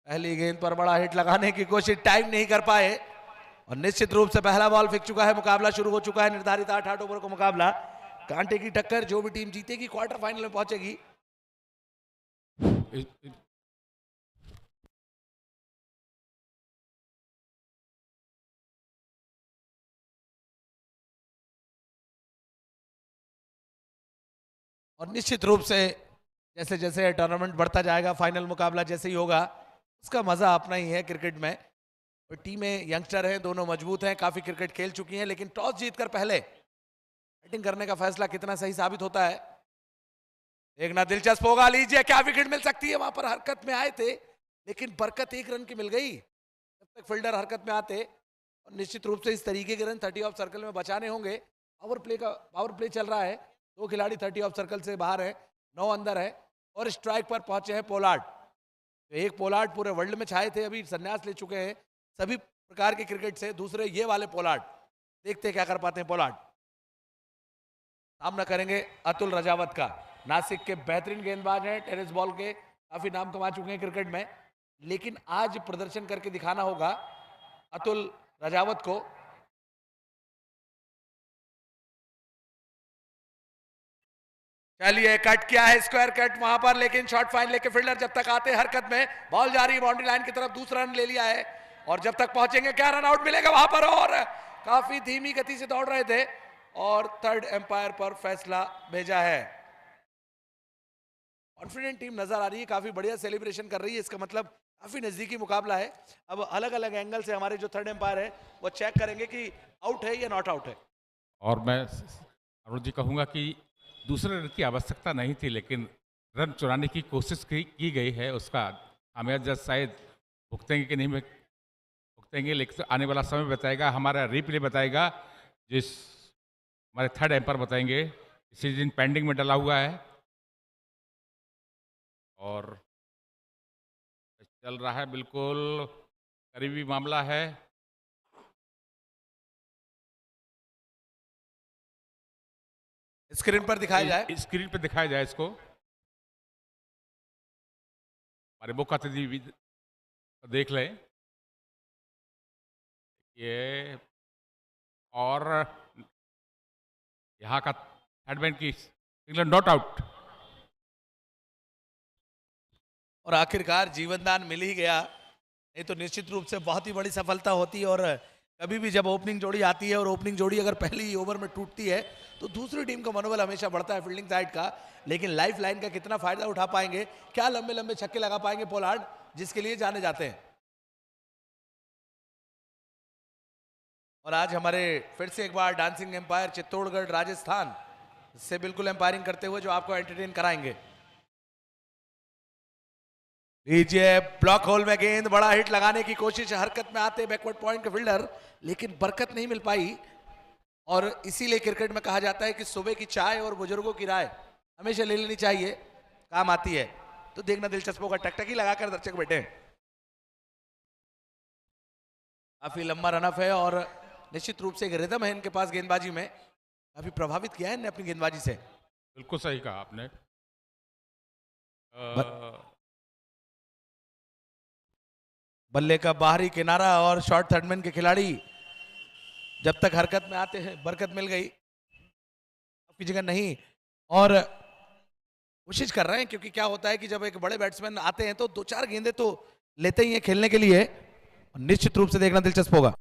पहली गेंद पर बड़ा हिट लगाने की कोशिश, टाइम नहीं कर पाए और निश्चित रूप से पहला बॉल फेंक चुका है। मुकाबला शुरू हो चुका है। निर्धारित 8 ओवर का मुकाबला, कांटे की टक्कर। जो भी टीम जीतेगी क्वार्टर फाइनल में पहुंचेगी। और निश्चित रूप से जैसे जैसे टूर्नामेंट बढ़ता जाएगा, फाइनल मुकाबला जैसे ही होगा, उसका मजा अपना ही है क्रिकेट में। और टीमें यंगस्टर हैं, दोनों मजबूत हैं, काफी क्रिकेट खेल चुकी हैं, लेकिन टॉस जीतकर पहले बैटिंग करने का फैसला कितना सही साबित होता है, देखना दिलचस्प होगा। लीजिए, क्या विकेट मिल सकती है। वहां पर हरकत में आए थे, लेकिन बरकत 1 रन की मिल गई जब तक फील्डर हरकत में आते। और निश्चित रूप से इस तरीके के रन 30 ऑफ सर्कल में बचाने होंगे। पावर प्ले चल रहा है, 2 खिलाड़ी 30 ऑफ सर्कल से बाहर है, 9 अंदर है और स्ट्राइक पर पहुंचे हैं पोलार्ड। तो एक पोलार्ड पूरे वर्ल्ड में छाए थे, अभी संन्यास ले चुके हैं सभी प्रकार के क्रिकेट से। दूसरे ये वाले पोलार्ड, देखते क्या कर पाते हैं पोलार्ड। सामना करेंगे अतुल रजावत का। नासिक के बेहतरीन गेंदबाज हैं, टेनिस बॉल के काफी नाम कमा चुके हैं क्रिकेट में, लेकिन आज प्रदर्शन करके दिखाना होगा अतुल रजावत को। चलिए, कट किया है, स्क्वायर कट वहां पर, लेकिन शॉर्ट फाइन लेके फील्डर जब तक आते हरकत में, बॉल जा रही बाउंड्री लाइन की तरफ, दूसरा रन ले लिया है और जब तक पहुंचेंगे क्या रन आउट मिलेगा वहां पर। और काफी धीमी गति से दौड़ रहे थे और थर्ड एम्पायर पर फैसला भेजा है। कॉन्फिडेंट टीम नजर आ रही है, काफी बढ़िया सेलिब्रेशन कर रही है, इसका मतलब काफी नजदीकी मुकाबला है। अब अलग अलग एंगल से हमारे जो थर्ड एम्पायर है वो चेक करेंगे कि आउट है या नॉट आउट है। और मैं अरुण जी कहूंगा कि दूसरे रन की आवश्यकता नहीं थी, लेकिन रन चुराने की कोशिश की गई है, उसका खामियाजा शायद भुगतेंगे कि नहीं भुगतेंगे, लेकिन आने वाला समय बताएगा, हमारा रिप्ले बताएगा, जिस हमारे थर्ड एम्पायर बताएंगे। इसी दिन पेंडिंग में डला हुआ है और चल रहा है, बिल्कुल करीबी मामला है। स्क्रीन पर दिखाया जाए, स्क्रीन पर दिखाया जाए इसको, हमारे मुख्य अतिथि भी देख लें ये। और यहाँ का थर्डमैन की इंग्लैंड नॉट आउट। और आखिरकार जीवनदान मिल ही गया, नहीं तो निश्चित रूप से बहुत ही बड़ी सफलता होती है। और कभी भी जब ओपनिंग जोड़ी आती है और ओपनिंग जोड़ी अगर पहली ओवर में टूटती है तो दूसरी टीम का मनोबल हमेशा बढ़ता है फील्डिंग साइड का, लेकिन लाइफ लाइन का कितना फायदा उठा पाएंगे, क्या लंबे लंबे छक्के लगा पाएंगे पोलार्ड, जिसके लिए जाने जाते हैं। और आज हमारे फिर से एक बार डांसिंग एम्पायर चित्तौड़गढ़ राजस्थान से बिल्कुल एम्पायरिंग करते हुए जो आपको एंटरटेन कराएंगे। लीजिए, ब्लॉक होल में गेंद, बड़ा हिट लगाने की कोशिश, हरकत में आते बैकवर्ड पॉइंट के फील्डर, लेकिन बरकत नहीं मिल पाई। और इसीलिए क्रिकेट में कहा जाता है कि सुबह की चाय और बुजुर्गों की राय हमेशा ले लेनी चाहिए, काम आती है। तो देखना दिलचस्प होगा, टकटकी लगाकर दर्शक बैठे। काफी लंबा रनअप है और निश्चित रूप से एक रिदम है इनके पास गेंदबाजी में, काफी प्रभावित किया है इन्हें अपनी गेंदबाजी से। बिल्कुल सही कहा आपने। बल्ले का बाहरी किनारा और शॉर्ट थर्डमैन के खिलाड़ी जब तक हरकत में आते हैं, बरकत मिल गई की जगह नहीं, और कोशिश कर रहे हैं, क्योंकि क्या होता है कि जब एक बड़े बैट्समैन आते हैं तो 2-4 गेंदे तो लेते ही हैं खेलने के लिए। निश्चित रूप से देखना दिलचस्प होगा।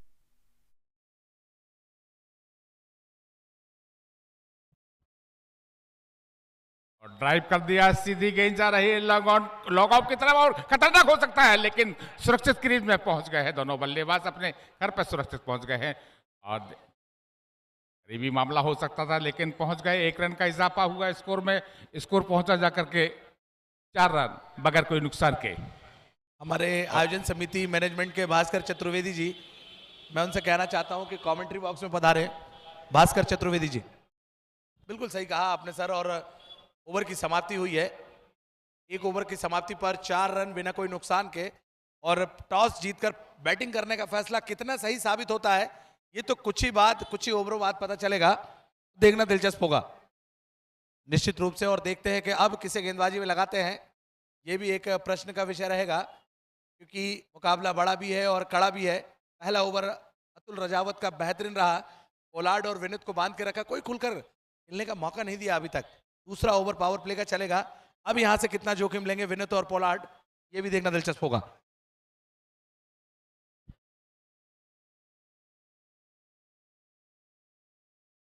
और ड्राइव कर दिया, सीधी गेंद जा रही है लॉग आउट की तरफ और खतरनाक हो सकता है, लेकिन सुरक्षित क्रीज में पहुंच गए हैं दोनों बल्लेबाज, अपने घर पर सुरक्षित पहुंच गए हैं। और करीबी मामला हो सकता था, लेकिन पहुंच गए। 1 रन का इजाफा हुआ स्कोर में, स्कोर पहुंचा जाकर के 4 रन बगैर कोई नुकसान के। हमारे आयोजन समिति मैनेजमेंट के भास्कर चतुर्वेदी जी, मैं उनसे कहना चाहता हूं कि कमेंट्री बॉक्स में पधारे। भास्कर चतुर्वेदी जी, बिल्कुल सही कहा आपने सर। और ओवर की समाप्ति हुई है, 1 ओवर की समाप्ति पर 4 रन बिना कोई नुकसान के, और टॉस जीतकर बैटिंग करने का फैसला कितना सही साबित होता है ये तो कुछ ही ओवरों बाद पता चलेगा, देखना दिलचस्प होगा निश्चित रूप से। और देखते हैं कि अब किसे गेंदबाजी में लगाते हैं, ये भी एक प्रश्न का विषय रहेगा। क्योंकि मुकाबला बड़ा भी है और कड़ा भी है। पहला ओवर अतुल रजावत का बेहतरीन रहा, पोलार्ड और विनीत को बांध के रखा, कोई खुलकर खेलने का मौका नहीं दिया अभी तक। दूसरा ओवर पावर प्ले का चलेगा, अब यहां से कितना जोखिम लेंगे विनीत और पोलार्ड, ये भी देखना दिलचस्प होगा।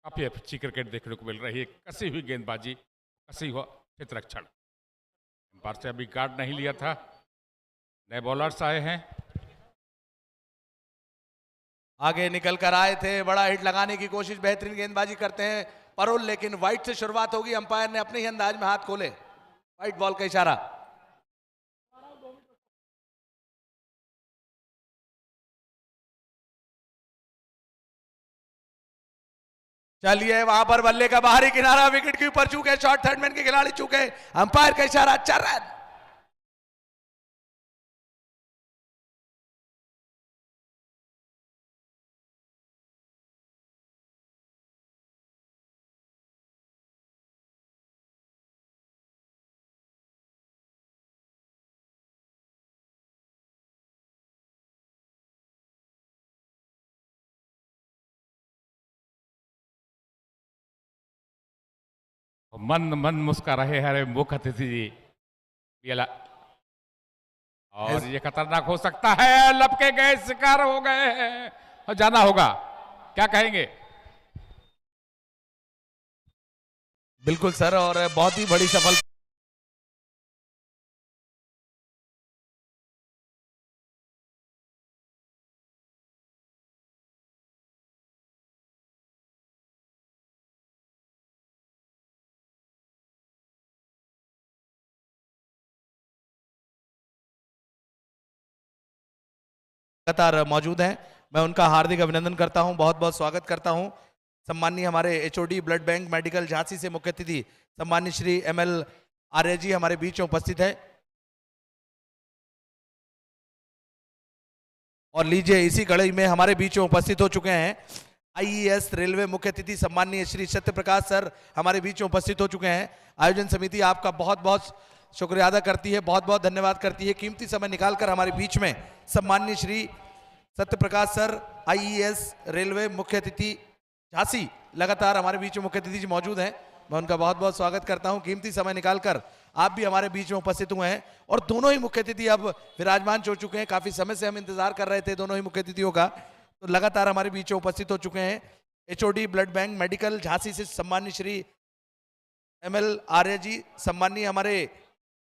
काफी अच्छी क्रिकेट देखने को मिल रही है, कसी हुई गेंदबाजी, कसी हुआ क्षेत्ररक्षण। अंपायर से अभी गार्ड नहीं लिया था, नए बॉलर्स आए हैं। आगे निकल कर आए थे, बड़ा हिट लगाने की कोशिश, बेहतरीन गेंदबाजी करते हैं परुल, लेकिन वाइट से शुरुआत होगी। अंपायर ने अपने ही अंदाज में हाथ खोले, वाइट बॉल का इशारा। चलिए वहां पर बल्ले का बाहरी किनारा, विकेट के ऊपर चूके, शॉर्ट थर्ड मैन के खिलाड़ी चूके, अंपायर का इशारा, 4 रन। मन मन मुस्का रहे हरे मुख अतिथि जी, और ये खतरनाक हो सकता है, लपके गए, शिकार हो गए हैं और जाना होगा, क्या कहेंगे? बिल्कुल सर, और बहुत ही बड़ी सफलता। लगातार मौजूद हैं, मैं उनका हार्दिक अभिनंदन करता हूं, बहुत बहुत स्वागत करता हूं। सम्माननीय हमारे HOD blood bank medical Jhansi से मुख्य अतिथि सम्माननीय श्री एमएल आर्य जी हमारे बीच में उपस्थित है। और लीजिए इसी कड़ी में हमारे बीच में उपस्थित हो चुके हैं आईईएस रेलवे मुख्य अतिथि सम्माननीय श्री सत्य प्रकाश सर हमारे बीच में उपस्थित हो चुके हैं। आयोजन समिति आपका बहुत बहुत शुक्रिया अदा करती है, बहुत बहुत धन्यवाद करती है, कीमती समय निकालकर हमारे बीच में सम्माननीय Shri Satya Prakash sir IES railway मुख्य अतिथि झांसी लगातार हमारे बीच में मुख्य अतिथि जी मौजूद हैं, मैं उनका बहुत बहुत स्वागत करता हूं। कीमती समय निकालकर आप भी हमारे बीच में उपस्थित हुए हैं और दोनों ही मुख्य अतिथि अब विराजमान हो चुके हैं। काफी समय से हम इंतजार कर रहे थे दोनों ही मुख्य अतिथियों का, तो लगातार हमारे बीच में उपस्थित हो चुके हैं। HOD blood bank medical Jhansi से सम्माननीय श्री एमएल आर्य जी, सम्माननीय हमारे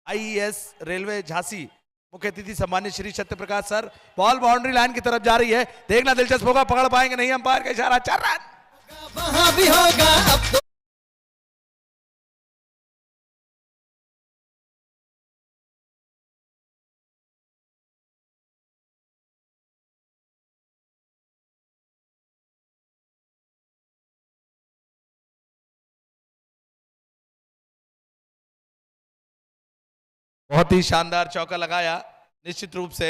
आईईएस रेलवे झांसी मुख्य अतिथि सम्माननीय Shri Satya Prakash sir. Ball boundary line की तरफ जा रही है, देखना दिलचस्प होगा, पकड़ पाएंगे नहीं, अंपायर का इशारा, 4 रन। वहां भी होगा अब तो। बहुत ही शानदार चौका लगाया निश्चित रूप से,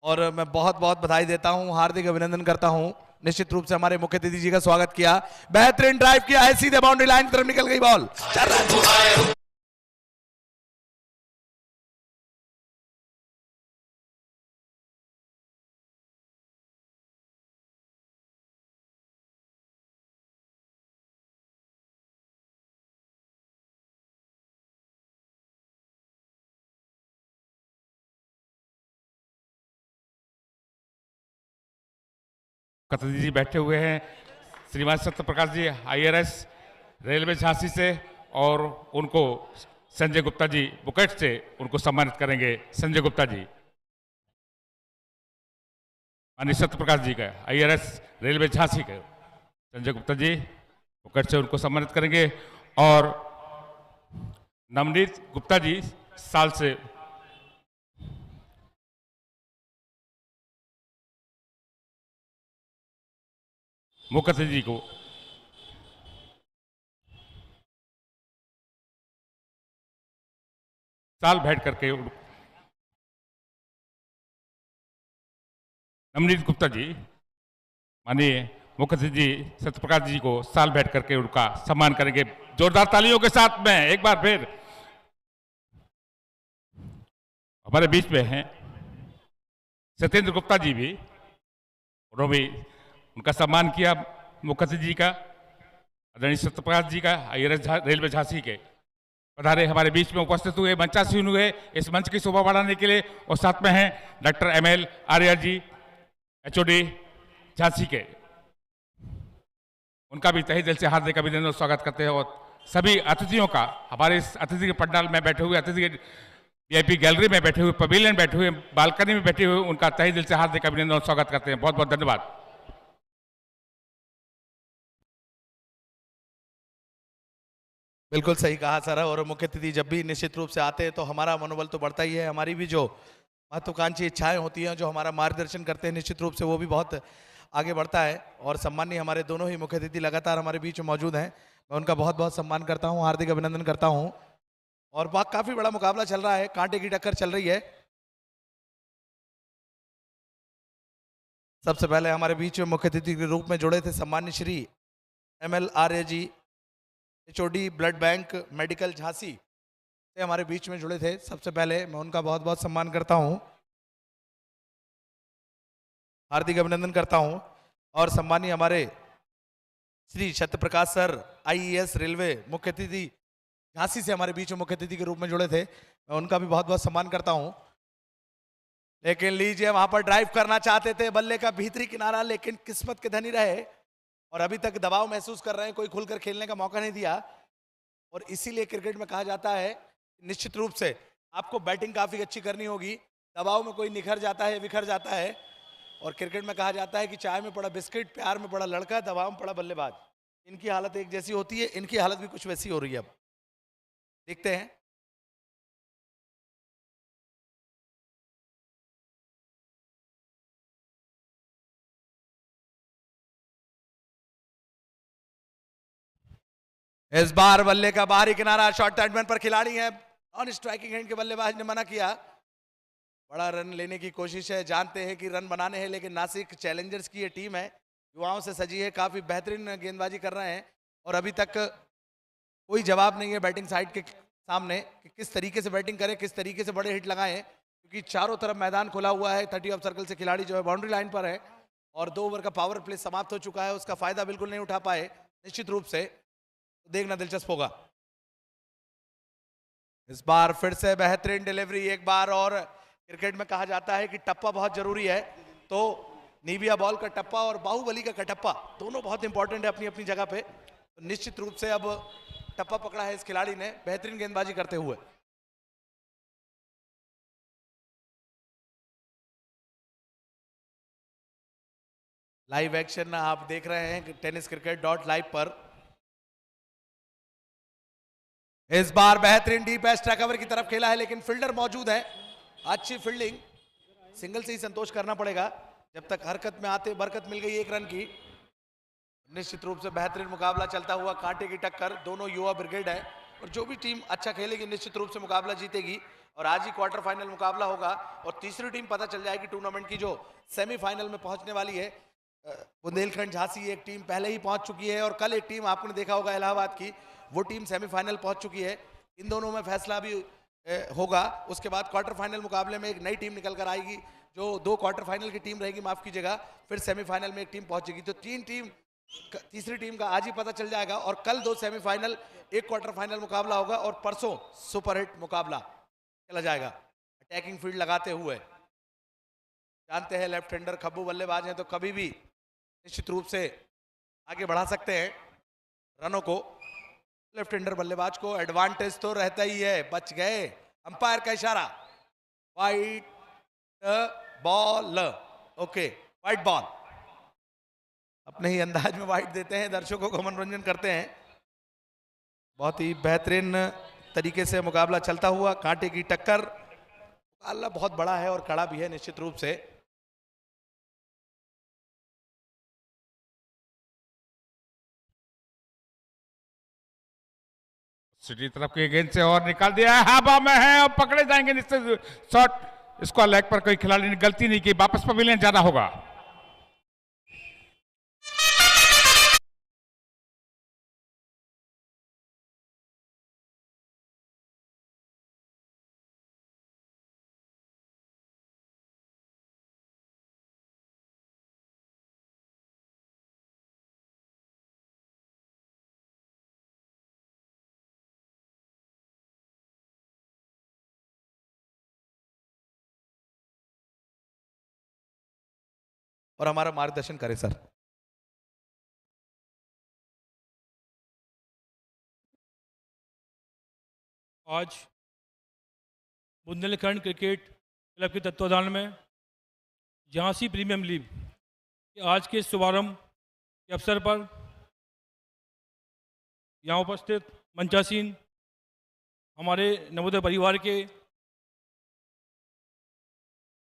और मैं बहुत बहुत बधाई देता हूं, हार्दिक अभिनंदन करता हूं। निश्चित रूप से हमारे मुख्य अतिथि जी का स्वागत किया, बेहतरीन ड्राइव किया है, सीधे बाउंड्री लाइन की तरफ निकल गई बॉल, 4 रन। कतदी जी बैठे हुए हैं, श्रीमान सत्य प्रकाश जी आईआरएस रेलवे झांसी से, और उनको संजय गुप्ता जी बुकेट से उनको सम्मानित करेंगे। संजय गुप्ता जी, माननीय सत्य प्रकाश जी का आईआरएस रेलवे झांसी के संजय गुप्ता जी बुकेट से उनको सम्मानित करेंगे, और नवनीत गुप्ता जी साल से मुख्य अतिथि जी को साल भेंट करके, नवनीत गुप्ता जी माननीय मुख्य अतिथि जी सत्यप्रकाश जी को साल भेंट करके उनका सम्मान करेंगे जोरदार तालियों के साथ में। एक बार फिर हमारे बीच में हैं सत्येंद्र गुप्ता जी भी, उन्होंने भी उनका सम्मान किया, मुख्य अतिथि जी का, आदरणीय सत्यप्रकाश जी का, रेलवे झांसी के पधारे हमारे बीच में उपस्थित हुए, मंचासीन हुए इस मंच की शोभा बढ़ाने के लिए। और साथ में हैं doctor ML Arya ji, HOD Jhansi के, उनका भी तहे दिल से हार्दिक अभिनंदन और स्वागत करते हैं। और सभी अतिथियों का, हमारे इस अतिथि के पंडाल में बैठे हुए, अतिथि के VIP गैलरी में बैठे हुए, पवेलियन बैठे हुए, बालकनी में बैठे हुए, उनका तहे दिल से हार्दिक अभिनंदन और स्वागत करते हैं। बहुत बहुत धन्यवाद। बिल्कुल सही कहा सर। और मुख्य अतिथि जब भी निश्चित रूप से आते हैं तो हमारा मनोबल तो बढ़ता ही है। हमारी भी जो महत्वाकांक्षी इच्छाएं होती हैं, जो हमारा मार्गदर्शन करते हैं, निश्चित रूप से वो भी बहुत आगे बढ़ता है। और सम्मानीय हमारे दोनों ही मुख्य अतिथि लगातार हमारे बीच में मौजूद हैं। मैं उनका बहुत बहुत सम्मान करता हूँ, हार्दिक अभिनंदन करता हूँ। और काफी बड़ा मुकाबला चल रहा है, कांटे की टक्कर चल रही है। सबसे पहले हमारे बीच में मुख्य अतिथि के रूप में जुड़े थे सम्मान्य श्री ML आर्य जी, HOD blood bank medical Jhansi से हमारे बीच में जुड़े थे। सबसे पहले मैं उनका बहुत बहुत सम्मान करता हूं, हार्दिक अभिनंदन करता हूं। और सम्मानीय हमारे Shri Satyaprakash sir IAS railway मुख्य अतिथि झांसी से हमारे बीच में मुख्य अतिथि के रूप में जुड़े थे, मैं उनका भी बहुत बहुत सम्मान करता हूं। लेकिन लीजिए, वहां पर ड्राइव करना चाहते थे बल्ले का भीतरी किनारा, लेकिन किस्मत के धनी रहे और अभी तक दबाव महसूस कर रहे हैं, कोई खुलकर खेलने का मौका नहीं दिया। और इसीलिए क्रिकेट में कहा जाता है निश्चित रूप से आपको बैटिंग काफी अच्छी करनी होगी। दबाव में कोई निखर जाता है, बिखर जाता है। और क्रिकेट में कहा जाता है कि चाय में पड़ा बिस्किट, प्यार में पड़ा लड़का, दबाव में पड़ा बल्लेबाज। इनकी हालत एक जैसी होती है, इनकी हालत भी कुछ वैसी हो रही है। अब देखते हैं। इस बार बल्ले का बाहरी किनारा, शॉर्ट टाइटमैन पर खिलाड़ी है, नॉन स्ट्राइकिंग हैंड के बल्लेबाज ने मना किया। बड़ा रन लेने की कोशिश है, जानते हैं कि रन बनाने हैं, लेकिन नासिक चैलेंजर्स की ये टीम है, युवाओं से सजी है, काफी बेहतरीन गेंदबाजी कर रहे हैं। और अभी तक कोई जवाब नहीं है बैटिंग साइड के सामने कि किस तरीके से बैटिंग करें, किस तरीके से बड़े हिट लगाएं, क्योंकि चारों तरफ मैदान खुला हुआ है। 30 ऑफ सर्कल से खिलाड़ी जो है बाउंड्री लाइन पर है और 2 ओवर का पावर प्ले समाप्त हो चुका है, उसका फायदा बिल्कुल नहीं उठा पाए। निश्चित रूप से देखना दिलचस्प होगा। इस बार फिर से बेहतरीन डिलीवरी एक बार। और क्रिकेट में कहा जाता है कि टप्पा बहुत जरूरी है, तो नीविया बॉल का टप्पा और बाहुबली का कटप्पा दोनों बहुत इंपॉर्टेंट है अपनी अपनी जगह पे। तो निश्चित रूप से अब टप्पा पकड़ा है इस खिलाड़ी ने, बेहतरीन गेंदबाजी करते हुए। लाइव एक्शन आप देख रहे हैं tenniscricket.live पर। इस बार बेहतरीन डीप एक्स्ट्रा कवर की तरफ खेला है, लेकिन फील्डर मौजूद है। अच्छी फील्डिंग, सिंगल से ही संतोष करना पड़ेगा। जब तक हरकत में आते बरकत मिल गई 1 रन की। निश्चित रूप से बेहतरीन मुकाबला चलता हुआ, कांटे की टक्कर, दोनों युवा ब्रिगेड है। और जो भी टीम अच्छा खेलेगी निश्चित रूप से मुकाबला जीतेगी। और आज ही क्वार्टर फाइनल मुकाबला होगा और तीसरी टीम पता चल जाएगी टूर्नामेंट की, जो सेमीफाइनल में पहुंचने वाली है। बुंदेलखंड झांसी एक टीम पहले ही पहुंच चुकी है और कल एक टीम आपने देखा होगा इलाहाबाद की, वो टीम सेमीफाइनल पहुंच चुकी है। इन दोनों में फैसला भी होगा। उसके बाद क्वार्टर फाइनल मुकाबले में एक नई टीम निकल कर आएगी, जो 2 क्वार्टर फाइनल की टीम रहेगी, माफ कीजिएगा, फिर सेमीफाइनल में एक टीम पहुंचेगी। तो 3 टीम, तीसरी टीम का आज ही पता चल जाएगा। और कल 2 सेमीफाइनल, 1 क्वार्टर फाइनल मुकाबला होगा और परसों सुपरहिट मुकाबला चला जाएगा। अटैकिंग फील्ड लगाते हुए, जानते हैं लेफ्ट हैंडर खब्बू बल्लेबाज हैं, तो कभी भी निश्चित रूप से आगे बढ़ा सकते हैं रनों को। लेफ्ट हैंडर बल्लेबाज को एडवांटेज तो रहता ही है। बच गए, अंपायर का इशारा, white ball, okay white ball. अपने ही अंदाज में वाइट देते हैं, दर्शकों को मनोरंजन करते हैं। बहुत ही बेहतरीन तरीके से मुकाबला चलता हुआ, कांटे की टक्कर। मुकाबला बहुत बड़ा है और कड़ा भी है निश्चित रूप से। सिटी तरफ की गेंद से और निकाल दिया है, हवा में है और पकड़े जाएंगे निश्चित शॉट। इसको लेग पर कोई खिलाड़ी ने गलती नहीं की, वापस पवेलियन जाना होगा। और हमारा मार्गदर्शन करें सर। आज बुंदेलखंड क्रिकेट क्लब के तत्वाधान में झांसी प्रीमियम लीग के आज के शुभारंभ के अवसर पर यहाँ उपस्थित मंचासीन हमारे नवोदय परिवार के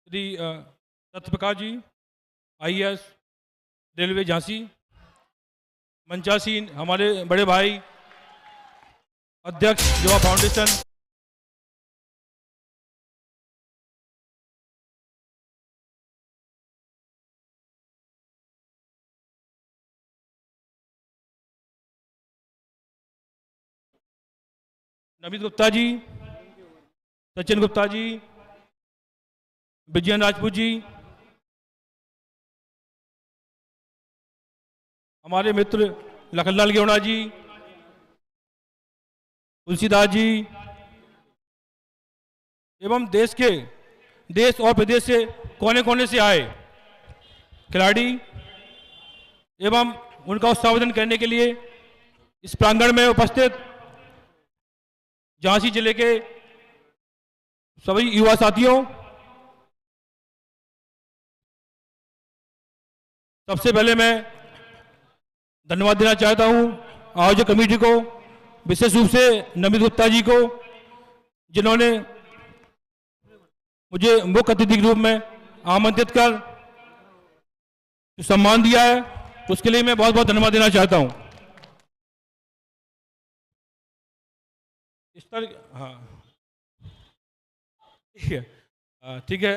श्री सत्यप्रकाश जी IAS रेलवे झांसी, मंचासीन हमारे बड़े भाई अध्यक्ष युवा फाउंडेशन नमित गुप्ता जी, सचिन गुप्ता जी, विजयन राजपूत जी, हमारे मित्र लखनलाल गेवड़ा जी, तुलसीदास जी एवं देश और प्रदेश से कोने कोने से आए खिलाड़ी एवं उनका उत्साहवर्धन करने के लिए इस प्रांगण में उपस्थित झांसी जिले के सभी युवा साथियों, सबसे पहले मैं धन्यवाद देना चाहता हूं आयोजक कमेटी को, विशेष रूप से नमित गुप्ता जी को, जिन्होंने मुझे मुख्य अतिथि के रूप में आमंत्रित कर जो सम्मान दिया है उसके लिए मैं बहुत बहुत धन्यवाद देना चाहता हूं। इस तरह हाँ ठीक है,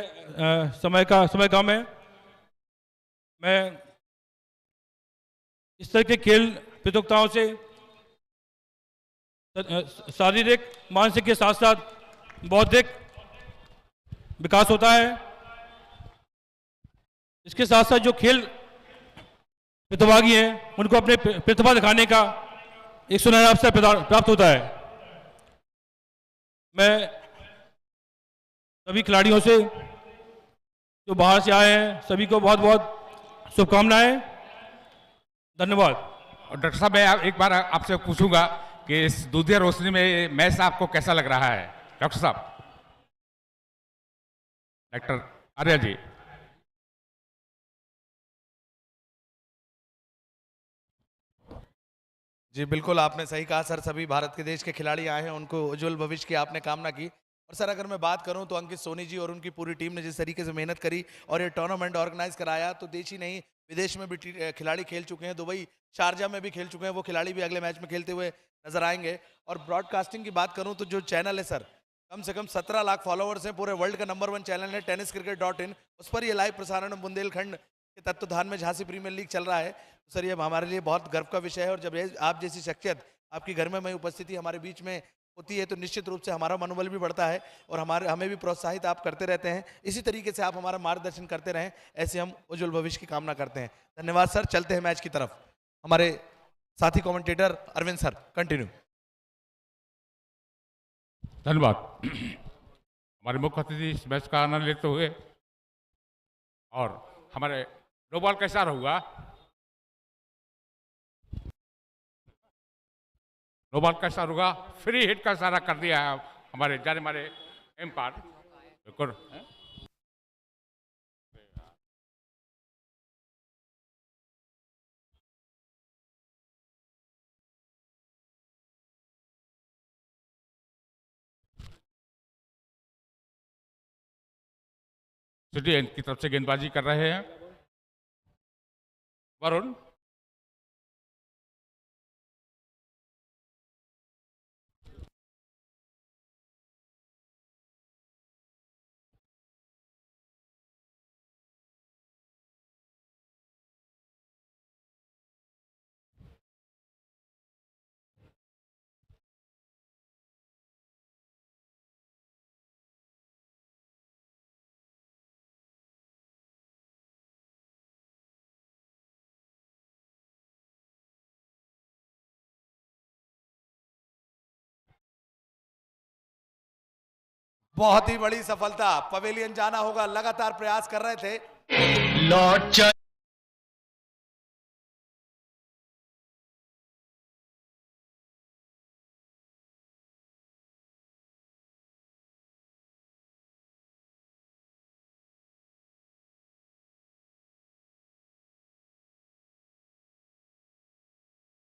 समय कम है। मैं इस तरह के खेल प्रतियोगिताओं से शारीरिक मानसिक के साथ साथ बौद्धिक विकास होता है। इसके साथ साथ जो खेल प्रतिभागी हैं उनको अपने प्रतिभा दिखाने का एक सुनहरा अवसर प्राप्त होता है। मैं सभी खिलाड़ियों से जो बाहर से आए हैं सभी को बहुत बहुत शुभकामनाएं, धन्यवाद। और डॉक्टर साहब, मैं एक बार आपसे पूछूंगा कि इस दूधिया रोशनी में मैच आपको कैसा लग रहा है? डॉक्टर साहब, डॉक्टर आर्या जी। जी बिल्कुल, आपने सही कहा सर। सभी भारत के देश के खिलाड़ी आए हैं, उनको उज्जवल भविष्य की आपने कामना की। और सर अगर मैं बात करूं तो अंकित सोनी जी और उनकी पूरी टीम ने जिस तरीके से मेहनत करी और ये टूर्नामेंट ऑर्गेनाइज कराया, तो देश ही नहीं विदेश में भी खिलाड़ी खेल चुके हैं, दुबई शारजा में भी खेल चुके हैं, वो खिलाड़ी भी अगले मैच में खेलते हुए नजर आएंगे। और ब्रॉडकास्टिंग की बात करूं तो जो चैनल है सर, कम से कम 17 लाख फॉलोअर्स हैं, पूरे वर्ल्ड का नंबर 1 चैनल है tenniscricket.in, उस पर ये लाइव प्रसारण बुंदेलखंड के तत्वाधान में झांसी प्रीमियर लीग चल रहा है। तो सर ये हमारे लिए बहुत गर्व का विषय है, और जब आप जैसी शख्सियत आपकी घर में उपस्थिति हमारे बीच में होती है तो निश्चित रूप से हमारा मनोबल भी बढ़ता है और हमें भी प्रोत्साहित आप करते रहते हैं। इसी तरीके से आप हमारा मार्गदर्शन करते रहें, ऐसे हम उज्जवल भविष्य की कामना करते हैं। धन्यवाद सर। चलते हैं मैच की तरफ। हमारे साथी कमेंटेटर अरविंद सर, कंटिन्यू। धन्यवाद। हमारे मुख्य अतिथि इस मैच का आनंद लेते हुए, और हमारे नो बॉल कैसा होगा? नो बॉल कैसा होगा? फ्री हिट का इशारा कर दिया है हमारे जाने मारे एम्पायर। बिल्कुल सिटी एंड की तरफ से गेंदबाजी कर रहे हैं वरुण। बहुत ही बड़ी सफलता, पवेलियन जाना होगा, लगातार प्रयास कर रहे थे। लौट चल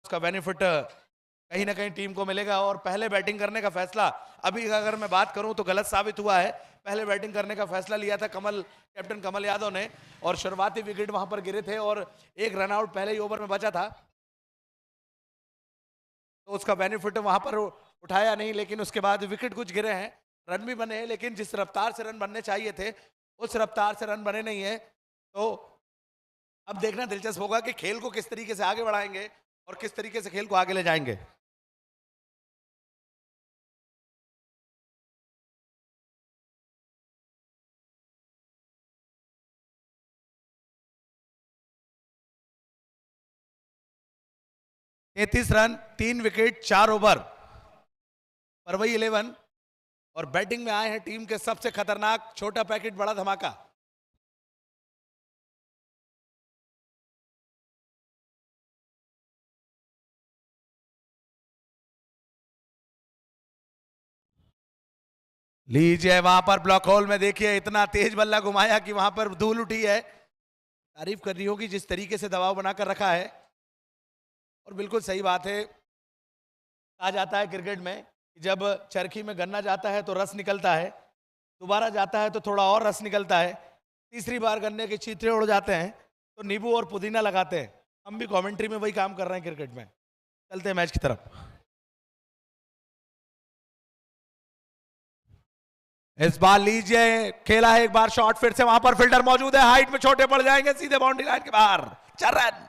उसका बेनिफिट कहीं ना कहीं टीम को मिलेगा। और पहले बैटिंग करने का फैसला, अभी अगर मैं बात करूं तो गलत साबित हुआ है। पहले बैटिंग करने का फैसला लिया था कैप्टन कमल यादव ने, और शुरुआती विकेट वहां पर गिरे थे और एक रनआउट पहले ही ओवर में बचा था, तो उसका बेनिफिट वहां पर उठाया नहीं। लेकिन उसके बाद विकेट कुछ गिरे हैं, रन भी बने हैं, लेकिन जिस रफ्तार से रन बनने चाहिए थे उस रफ्तार से रन बने नहीं है। तो अब देखना दिलचस्प होगा कि खेल को किस तरीके से आगे बढ़ाएंगे और किस तरीके से खेल को आगे ले जाएंगे। तैतीस रन, 3 विकेट, 4 ओवर पर वही 11। और बैटिंग में आए हैं टीम के सबसे खतरनाक, छोटा पैकेट बड़ा धमाका। लीजिए वहां पर ब्लॉक होल में देखिए, इतना तेज बल्ला घुमाया कि वहां पर धूल उठी है। तारीफ कर रही होगी जिस तरीके से दबाव बनाकर रखा है। और बिल्कुल सही बात है, कहा जाता है क्रिकेट में कि जब चरखी में गन्ना जाता है तो रस निकलता है, दोबारा जाता है तो थोड़ा और रस निकलता है, तीसरी बार गन्ने के छींतरे उड़ जाते हैं तो नींबू और पुदीना लगाते हैं। हम भी कमेंट्री में वही काम कर रहे हैं क्रिकेट में। चलते हैं मैच की तरफ। इस बार लीजिए, खेला है एक बार शॉट, फिर से वहां पर फील्डर मौजूद है, हाइट में छोटे पड़ जाएंगे, सीधे बाउंड्री लाइन के बाहर, 4 रन।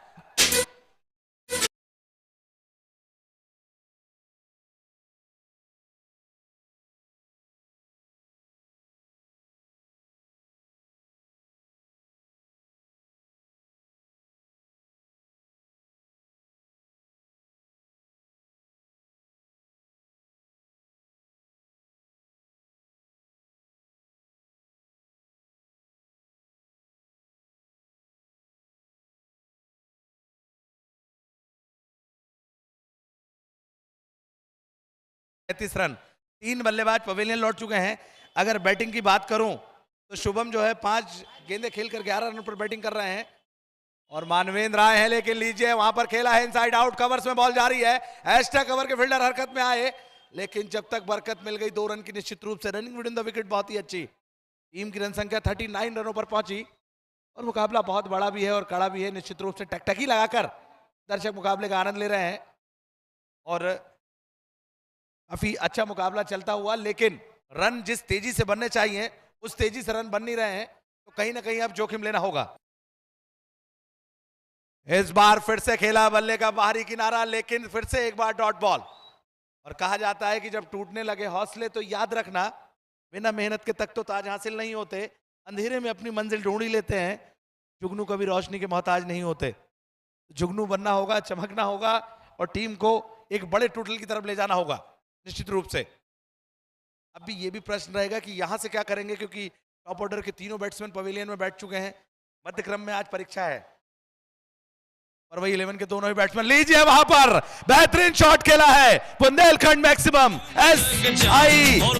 तैतीस रन, 3 बल्लेबाज पवेलियन लौट चुके हैं। अगर बैटिंग की बात करूं तो शुभम जो है 5 गेंदें खेलकर 11 रन पर बैटिंग कर रहे हैं और मानवेंद्र आए हैं। लेकिन लीजिए वहां पर खेला है इनसाइड आउट, कवर्स में बॉल जा रही है, एक्स्ट्रा कवर के फील्डर हरकत में आए, लेकिन जब तक बरकत मिल गई 2 रन की निश्चित रूप से। Running with in the wicket बहुत ही अच्छी, टीम की रन संख्या 39 रनों पर पहुंची और मुकाबला बहुत बड़ा भी है और कड़ा भी है। निश्चित रूप से टकटकी लगाकर दर्शक मुकाबले का आनंद ले रहे हैं और काफी अच्छा मुकाबला चलता हुआ, लेकिन रन जिस तेजी से बनने चाहिए उस तेजी से रन बन नहीं रहे हैं, तो कहीं ना कहीं अब जोखिम लेना होगा। इस बार फिर से खेला बल्ले का बाहरी किनारा, लेकिन फिर से एक बार डॉट बॉल। और कहा जाता है कि जब टूटने लगे हौसले तो याद रखना, बिना मेहनत के तक तो ताज हासिल नहीं होते, अंधेरे में अपनी मंजिल ढूंढ ही लेते हैं। जुगनू कभी रोशनी के मोहताज नहीं होते। जुगनू बनना होगा, चमकना होगा और टीम को एक बड़े टोटल की तरफ ले जाना होगा निश्चित रूप से। अब भी ये भी प्रश्न रहेगा कि यहां से क्या करेंगे, क्योंकि टॉप ऑर्डर के तीनों बैट्समैन पवेलियन में बैठ चुके हैं। मध्य क्रम में आज परीक्षा है और वही 11 के दोनों ही बैट्समैन। लीजिए वहां पर बेहतरीन शॉट खेला है बुंदेलखंड मैक्सिमम SI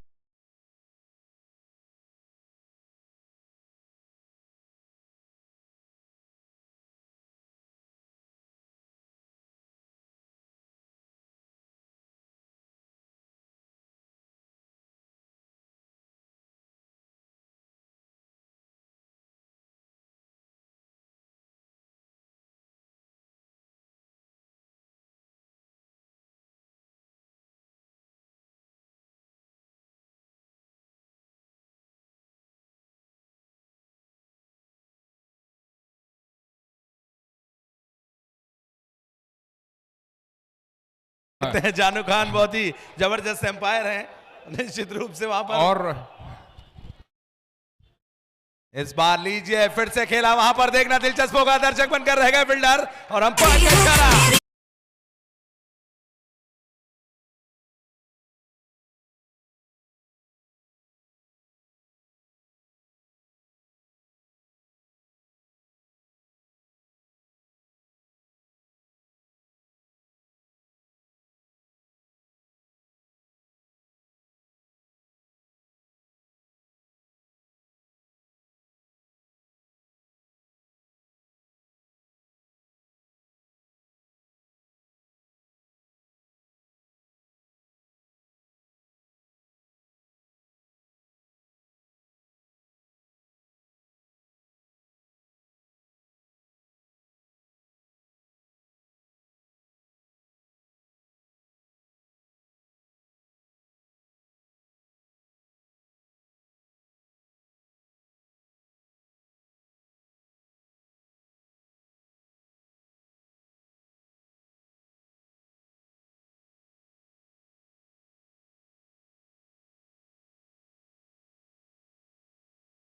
हैं। जानू खान बहुत ही जबरदस्त एम्पायर हैं निश्चित रूप से वहां पर। और इस बार लीजिए फिर से खेला, वहां पर देखना दिलचस्प होगा, दर्शक बनकर रह गए फील्डर और अंपायर का इशारा।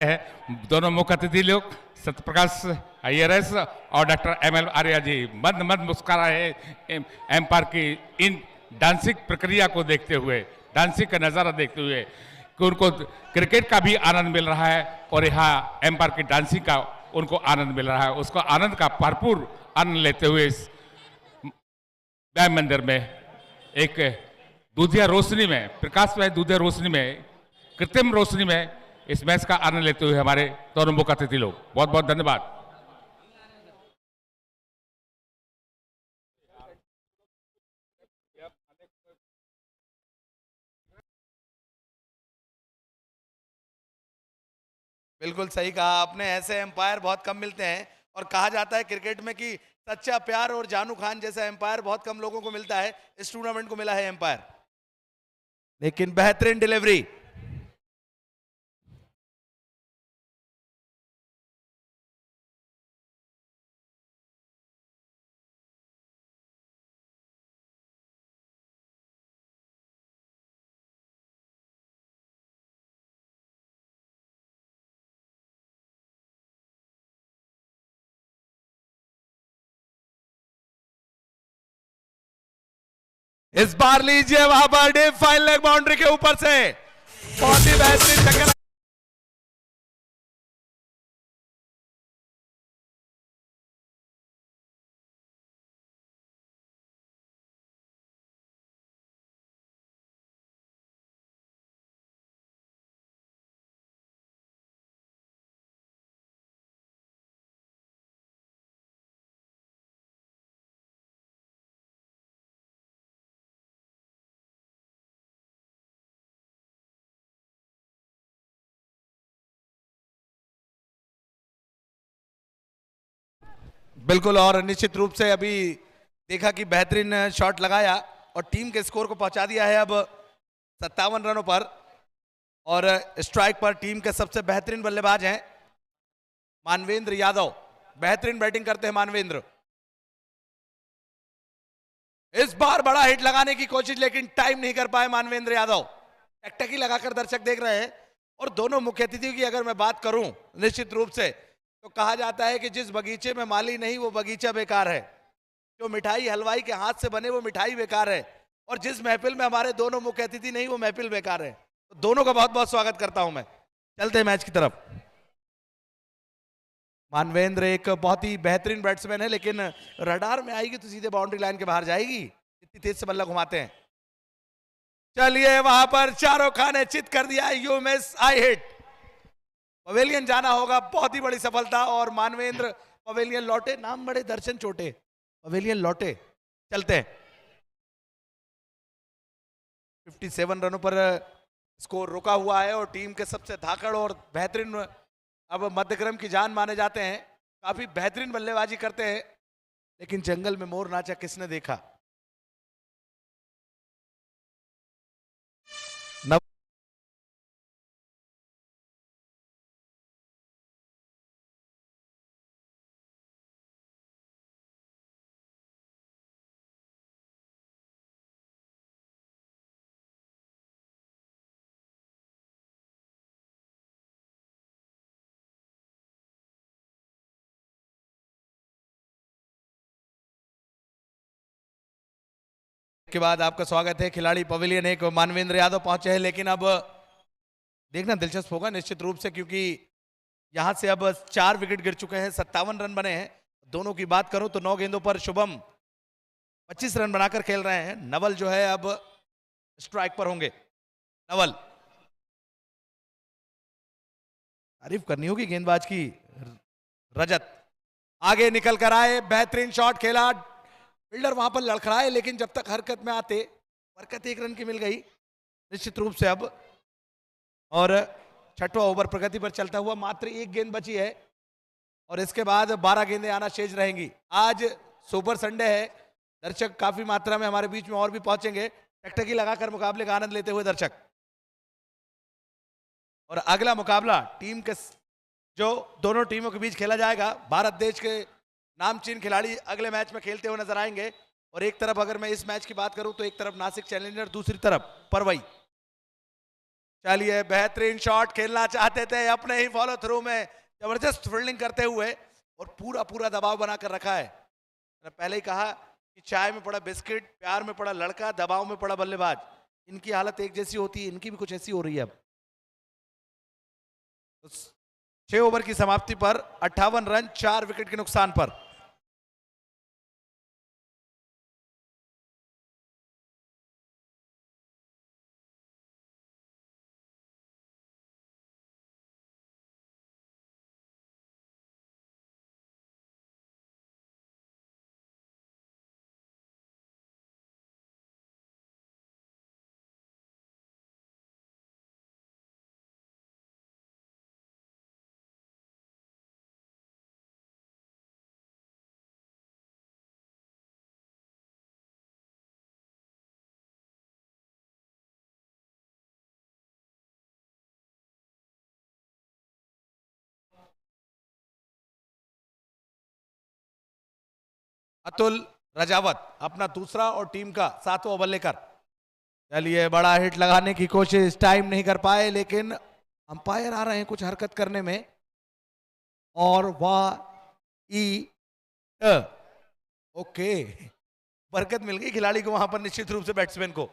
है दोनों मुख्य अतिथि लोग सत्यप्रकाश IRS और डॉक्टर ML आर्या जी मंद मंद मुस्कुरा रहे एम्पायर की इन डांसिंग प्रक्रिया को देखते हुए, डांसिंग का नज़ारा देखते हुए कि उनको क्रिकेट का भी आनंद मिल रहा है और यहाँ एम्पायर की डांसिंग का उनको आनंद मिल रहा है। उसको आनंद का भरपूर आनंद लेते हुए इस व्यायाम मंदिर में एक दूधिया रोशनी में, प्रकाशमय दूधिया रोशनी में, कृत्रिम रोशनी में इस मैच का आनंद लेते हुए हमारे दोनों मुख्य अतिथि लोग, बहुत बहुत धन्यवाद। बिल्कुल सही कहा आपने, ऐसे एम्पायर बहुत कम मिलते हैं और कहा जाता है क्रिकेट में कि सच्चा प्यार और जानू खान जैसा एम्पायर बहुत कम लोगों को मिलता है। इस टूर्नामेंट को मिला है एम्पायर, लेकिन बेहतरीन डिलीवरी। इस बार लीजिए वहां पर डीप फाइन लेग बाउंड्री के ऊपर से बहुत ही बेहतरीन टक्कर। बिल्कुल, और निश्चित रूप से अभी देखा कि बेहतरीन शॉट लगाया और टीम के स्कोर को पहुंचा दिया है अब 57 रनों पर। और स्ट्राइक पर टीम के सबसे बेहतरीन बल्लेबाज हैं मानवेंद्र यादव। बेहतरीन बैटिंग करते हैं मानवेंद्र। इस बार बड़ा हिट लगाने की कोशिश, लेकिन टाइम नहीं कर पाए मानवेंद्र यादव। टकटकी लगाकर दर्शक देख रहे हैं। और दोनों मुख्य अतिथियों की अगर मैं बात करूं निश्चित रूप से, तो कहा जाता है कि जिस बगीचे में माली नहीं वो बगीचा बेकार है। जो मिठाई हलवाई के हाथ से बने वो मिठाई बेकार है, और जिस महफिल में हमारे दोनों मुख्य अतिथि नहीं वो महफिल बेकार है। तो दोनों का बहुत बहुत स्वागत करता हूं मैं। चलते हैं मैच की तरफ। मानवेंद्र एक बहुत ही बेहतरीन बैट्समैन है, लेकिन रडार में आएगी तो सीधे बाउंड्री लाइन के बाहर जाएगी, इतनी तेज से बल्ला घुमाते हैं। चलिए वहां पर शाहरुख खान ने चित कर दिया, you miss I hit. Pavilion जाना होगा, बहुत ही बड़ी सफलता। और मानवेंद्र पवेलियन लौटे, नाम बड़े दर्शन छोटे, पवेलियन लौटे। चलते हैं। 57 रनों पर स्कोर रुका हुआ है और टीम के सबसे धाकड़ और बेहतरीन अब मध्यक्रम की जान माने जाते हैं। काफी बेहतरीन बल्लेबाजी करते हैं, लेकिन जंगल में मोर नाचा किसने देखा। के बाद आपका स्वागत है। खिलाड़ी पवेलियन एक मानवेंद्र यादव पहुंचे हैं, लेकिन अब देखना दिलचस्प होगा निश्चित रूप से, क्योंकि यहां से अब 4 विकेट गिर चुके हैं, 57 रन बने हैं। दोनों की बात करूं तो 9 गेंदों पर शुभम 25 रन बनाकर खेल रहे हैं। नवल जो है अब स्ट्राइक पर होंगे। नवल, तारीफ करनी होगी गेंदबाज की। रजत आगे निकल कर आए, बेहतरीन शॉट खेला। फील्डर वहां पर लड़खड़ाए, लेकिन जब तक हरकत में आते, बरकत 1 रन की मिल गई निश्चित रूप से अब। और 6वां ओवर प्रगति पर चलता हुआ, मात्र 1 गेंद बची है और इसके बाद 12 गेंदें आना शेष रहेंगी। आज सुपर संडे है, दर्शक काफी मात्रा में हमारे बीच में और भी पहुंचेंगे, टकटकी लगाकर मुकाबले का आनंद लेते हुए दर्शक। और अगला मुकाबला टीम के जो दोनों टीमों के बीच खेला जाएगा, भारत देश के नामचीन खिलाड़ी अगले मैच में खेलते हुए नजर आएंगे। और एक तरफ अगर मैं इस मैच की बात करूं तो एक तरफ नासिक चैलेंजर, दूसरी तरफ परवई। चलिए, बेहतरीन शॉट खेलना चाहते थे अपने ही फॉलो थ्रू में, जबरदस्त फील्डिंग करते हुए और पूरा पूरा दबाव बनाकर रखा है। मैंने पहले ही कहा कि चाय में पड़ा बिस्किट, प्यार में पड़ा लड़का, दबाव में पड़ा बल्लेबाज, इनकी हालत एक जैसी होती है, इनकी भी कुछ ऐसी हो रही है। अब 6 ओवर की समाप्ति पर 58 रन 4 विकेट के नुकसान पर। अतुल रजावत अपना दूसरा और टीम का 7वां ओवर लेकर। चलिए, बड़ा हिट लगाने की कोशिश, टाइम नहीं कर पाए, लेकिन अंपायर आ रहे हैं कुछ हरकत करने में। और ओके, बरकत मिल गई खिलाड़ी को वहां पर, निश्चित रूप से बैट्समैन को।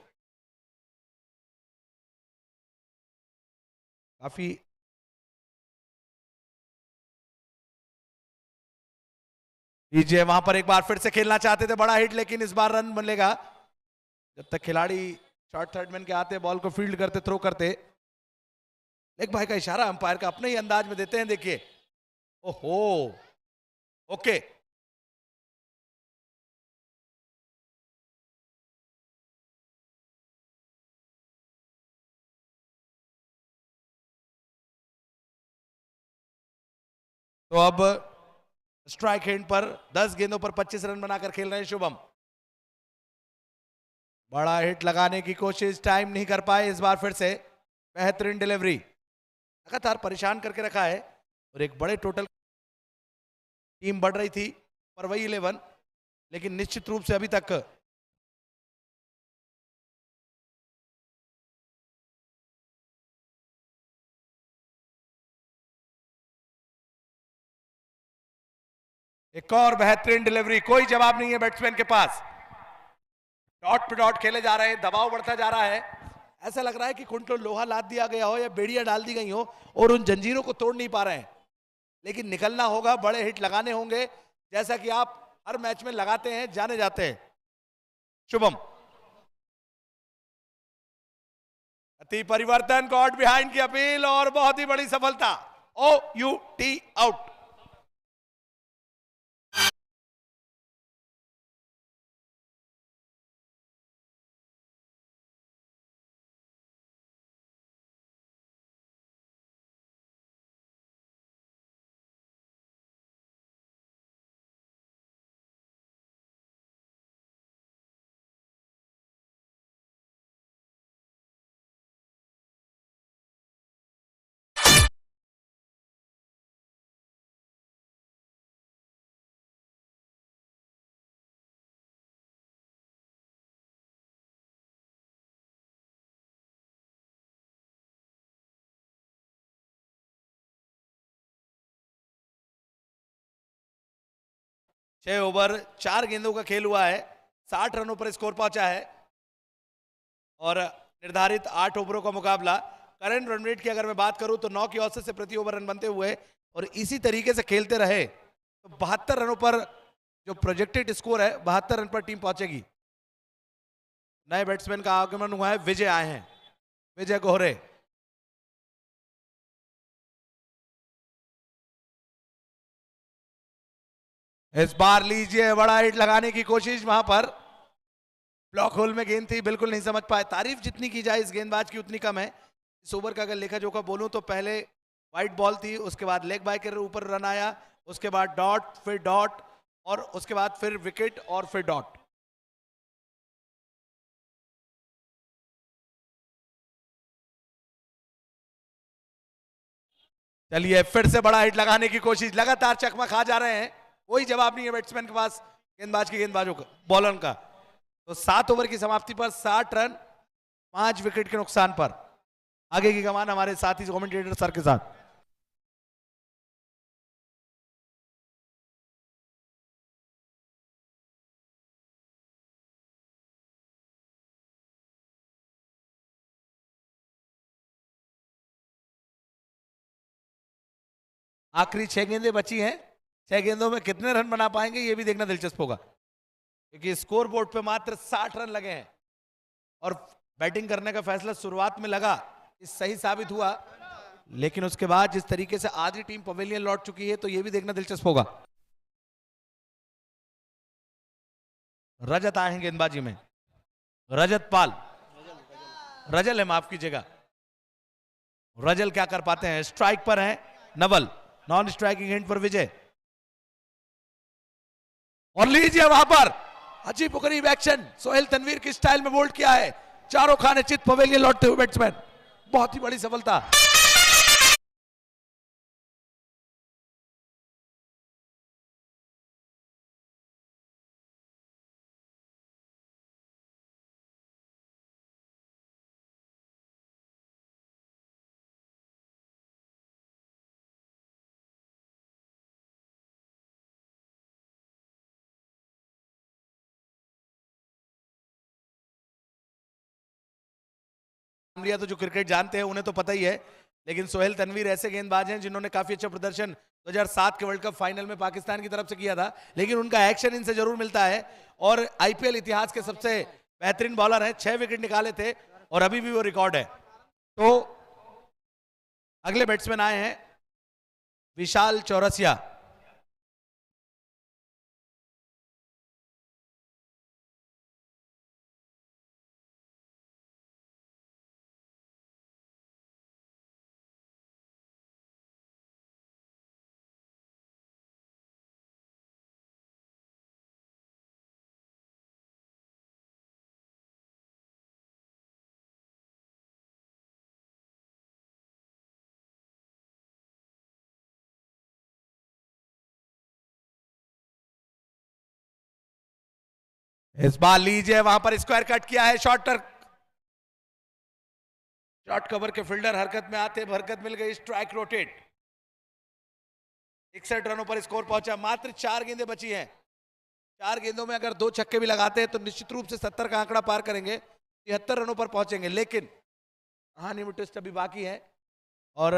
काफी डीजे वहां पर एक बार फिर से खेलना चाहते थे बड़ा हिट, लेकिन इस बार रन मिलेगा जब तक खिलाड़ी शॉर्ट थर्डमैन के आते, बॉल को फील्ड करते, थ्रो करते। लेग भाई का इशारा अंपायर का अपने ही अंदाज में देते हैं, देखिए। ओहो, ओके, तो अब स्ट्राइक हैंड पर 10 गेंदों पर 25 रन बनाकर खेल रहे हैं शुभम। बड़ा हिट लगाने की कोशिश, टाइम नहीं कर पाए इस बार फिर से। बेहतरीन डिलीवरी, लगातार परेशान करके रखा है और एक बड़े टोटल टीम बढ़ रही थी पर वही 11, लेकिन निश्चित रूप से अभी तक एक और बेहतरीन डिलीवरी, कोई जवाब नहीं है बैट्समैन के पास। डॉट पे डॉट खेले जा रहे हैं, दबाव बढ़ता जा रहा है। ऐसा लग रहा है कि कुंटलो लोहा लाद दिया गया हो या बेड़ियां डाल दी गई हो और उन जंजीरों को तोड़ नहीं पा रहे हैं, लेकिन निकलना होगा, बड़े हिट लगाने होंगे, जैसा कि आप हर मैच में लगाते हैं, जाने जाते हैं। शुभम, अति परिवर्तन, गॉड बिहाइंड की अपील और बहुत ही बड़ी सफलता। OUT out. छह ओवर 4 गेंदों का खेल हुआ है, 60 रनों पर स्कोर पहुंचा है और निर्धारित 8 ओवरों का मुकाबला। करंट रन रेट की अगर मैं बात करूं तो 9 की औसत से प्रति ओवर रन बनते हुए और इसी तरीके से खेलते रहे तो 72 रनों पर जो प्रोजेक्टेड स्कोर है 72 रन पर टीम पहुंचेगी। नए बैट्समैन का आगमन हुआ है, विजय आए हैं, विजय गोहरे। इस बार लीजिए, बड़ा हिट लगाने की कोशिश, वहां पर ब्लॉक होल में गेंद थी, बिल्कुल नहीं समझ पाए। तारीफ जितनी की जाए इस गेंदबाज की उतनी कम है। इस ओवर का अगर लेखा जोखा बोलूं तो पहले वाइट बॉल थी, उसके बाद लेग बाय के ऊपर रन आया, उसके बाद डॉट, फिर डॉट और उसके बाद फिर विकेट और फिर डॉट। चलिए, फिर से बड़ा हिट लगाने की कोशिश, लगातार चकमा खा जा रहे हैं, कोई जवाब नहीं है बैट्समैन के पास, गेंदबाजों का, बॉलर का। तो 7 ओवर की समाप्ति पर 60 रन 5 विकेट के नुकसान पर। आगे की कमान हमारे साथी कमेंटेटर सर के साथ। आखिरी 6 गेंदें बची हैं। 6 गेंदों में कितने रन बना पाएंगे ये भी देखना दिलचस्प होगा, क्योंकि स्कोर बोर्ड पे मात्र 60 रन लगे हैं और बैटिंग करने का फैसला शुरुआत में लगा इस सही साबित हुआ, लेकिन उसके बाद जिस तरीके से आधी टीम पवेलियन लौट चुकी है तो ये भी देखना दिलचस्प होगा। रजत आए हैं गेंदबाजी में, रजत पाल, रजल है, माफ कीजिएगा, रजल क्या कर पाते हैं। स्ट्राइक पर है नवल, नॉन स्ट्राइकिंग एंड पर विजय, और लीजिए वहां पर अजीब गरीब एक्शन सोहेल तनवीर की स्टाइल में बोल्ड किया है। चारों खाने चित पवेलियन लौटते हुए बैट्समैन, बहुत ही बड़ी सफलता। लिया तो जो क्रिकेट जानते हैं उन्हें तो पता ही है, लेकिन सोहेल तनवीर ऐसे गेंदबाज हैं जिन्होंने काफी अच्छा प्रदर्शन 2007 के वर्ल्ड कप फाइनल में पाकिस्तान की तरफ से किया था, लेकिन उनका एक्शन इनसे जरूर मिलता है और आईपीएल इतिहास के सबसे बेहतरीन बॉलर हैं। 6 विकेट निकाले थे और अभी भी वो रिकॉर्ड है। तो अगले बैट्समैन आए हैं विशाल चौरसिया। इस बार लीजिए वहां पर स्क्वायर कट किया है, शॉर्ट कवर के फील्डर हरकत में आते हरकत मिल गई, स्ट्राइक रोटेट। 61 रनों पर स्कोर पहुंचा, मात्र 4 गेंदें बची हैं। 4 गेंदों में अगर 2 छक्के भी लगाते हैं तो निश्चित रूप से 70 का आंकड़ा पार करेंगे, 73 रनों पर पहुंचेंगे, लेकिन कहानी में ट्विस्ट अभी बाकी है। और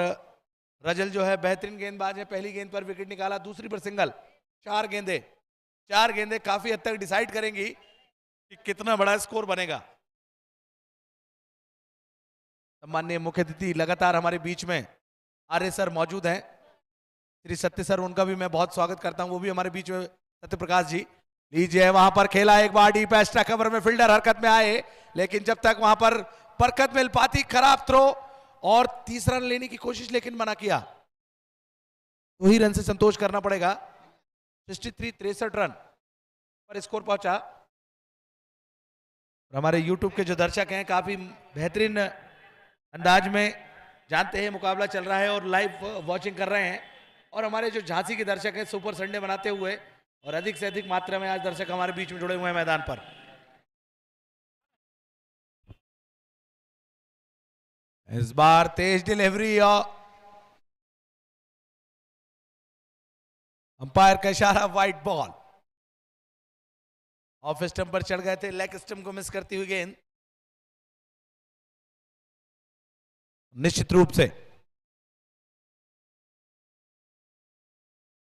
रजल जो है बेहतरीन गेंदबाज है, पहली गेंद पर विकेट निकाला, दूसरी पर सिंगल। 4 गेंदें काफी हद तक डिसाइड करेंगी कि कितना बड़ा स्कोर बनेगा। सम्माननीय मुख्य अतिथि लगातार हमारे बीच में आर्य सर मौजूद हैं, श्री सत्य सर, उनका भी मैं बहुत स्वागत करता हूं, वो भी हमारे बीच में, सत्य प्रकाश जी। लीजिए वहां पर खेला एक बार डीप एक्स्ट्रा कवर में, फील्डर हरकत में आए, लेकिन जब तक वहां पर बरकत मिल पाती, खराब थ्रो और तीसरा रन लेने की कोशिश, लेकिन मना किया। 2 ही रन से संतोष करना पड़ेगा। 63 रन पर स्कोर पहुंचा। हमारे YouTube के जो दर्शक हैं काफी बेहतरीन अंदाज में जानते हैं मुकाबला चल रहा है और लाइव वॉचिंग कर रहे हैं, और हमारे जो झांसी के दर्शक हैं सुपर संडे बनाते हुए, और अधिक से अधिक मात्रा में आज दर्शक हमारे बीच में जुड़े हुए हैं मैदान पर। इस बार तेज डिलीवरी और अंपायर का इशारा, वाइड बॉल। ऑफ स्टंप पर चढ़ गए थे, लेग स्टंप को मिस करती हुई गेंद। निश्चित रूप से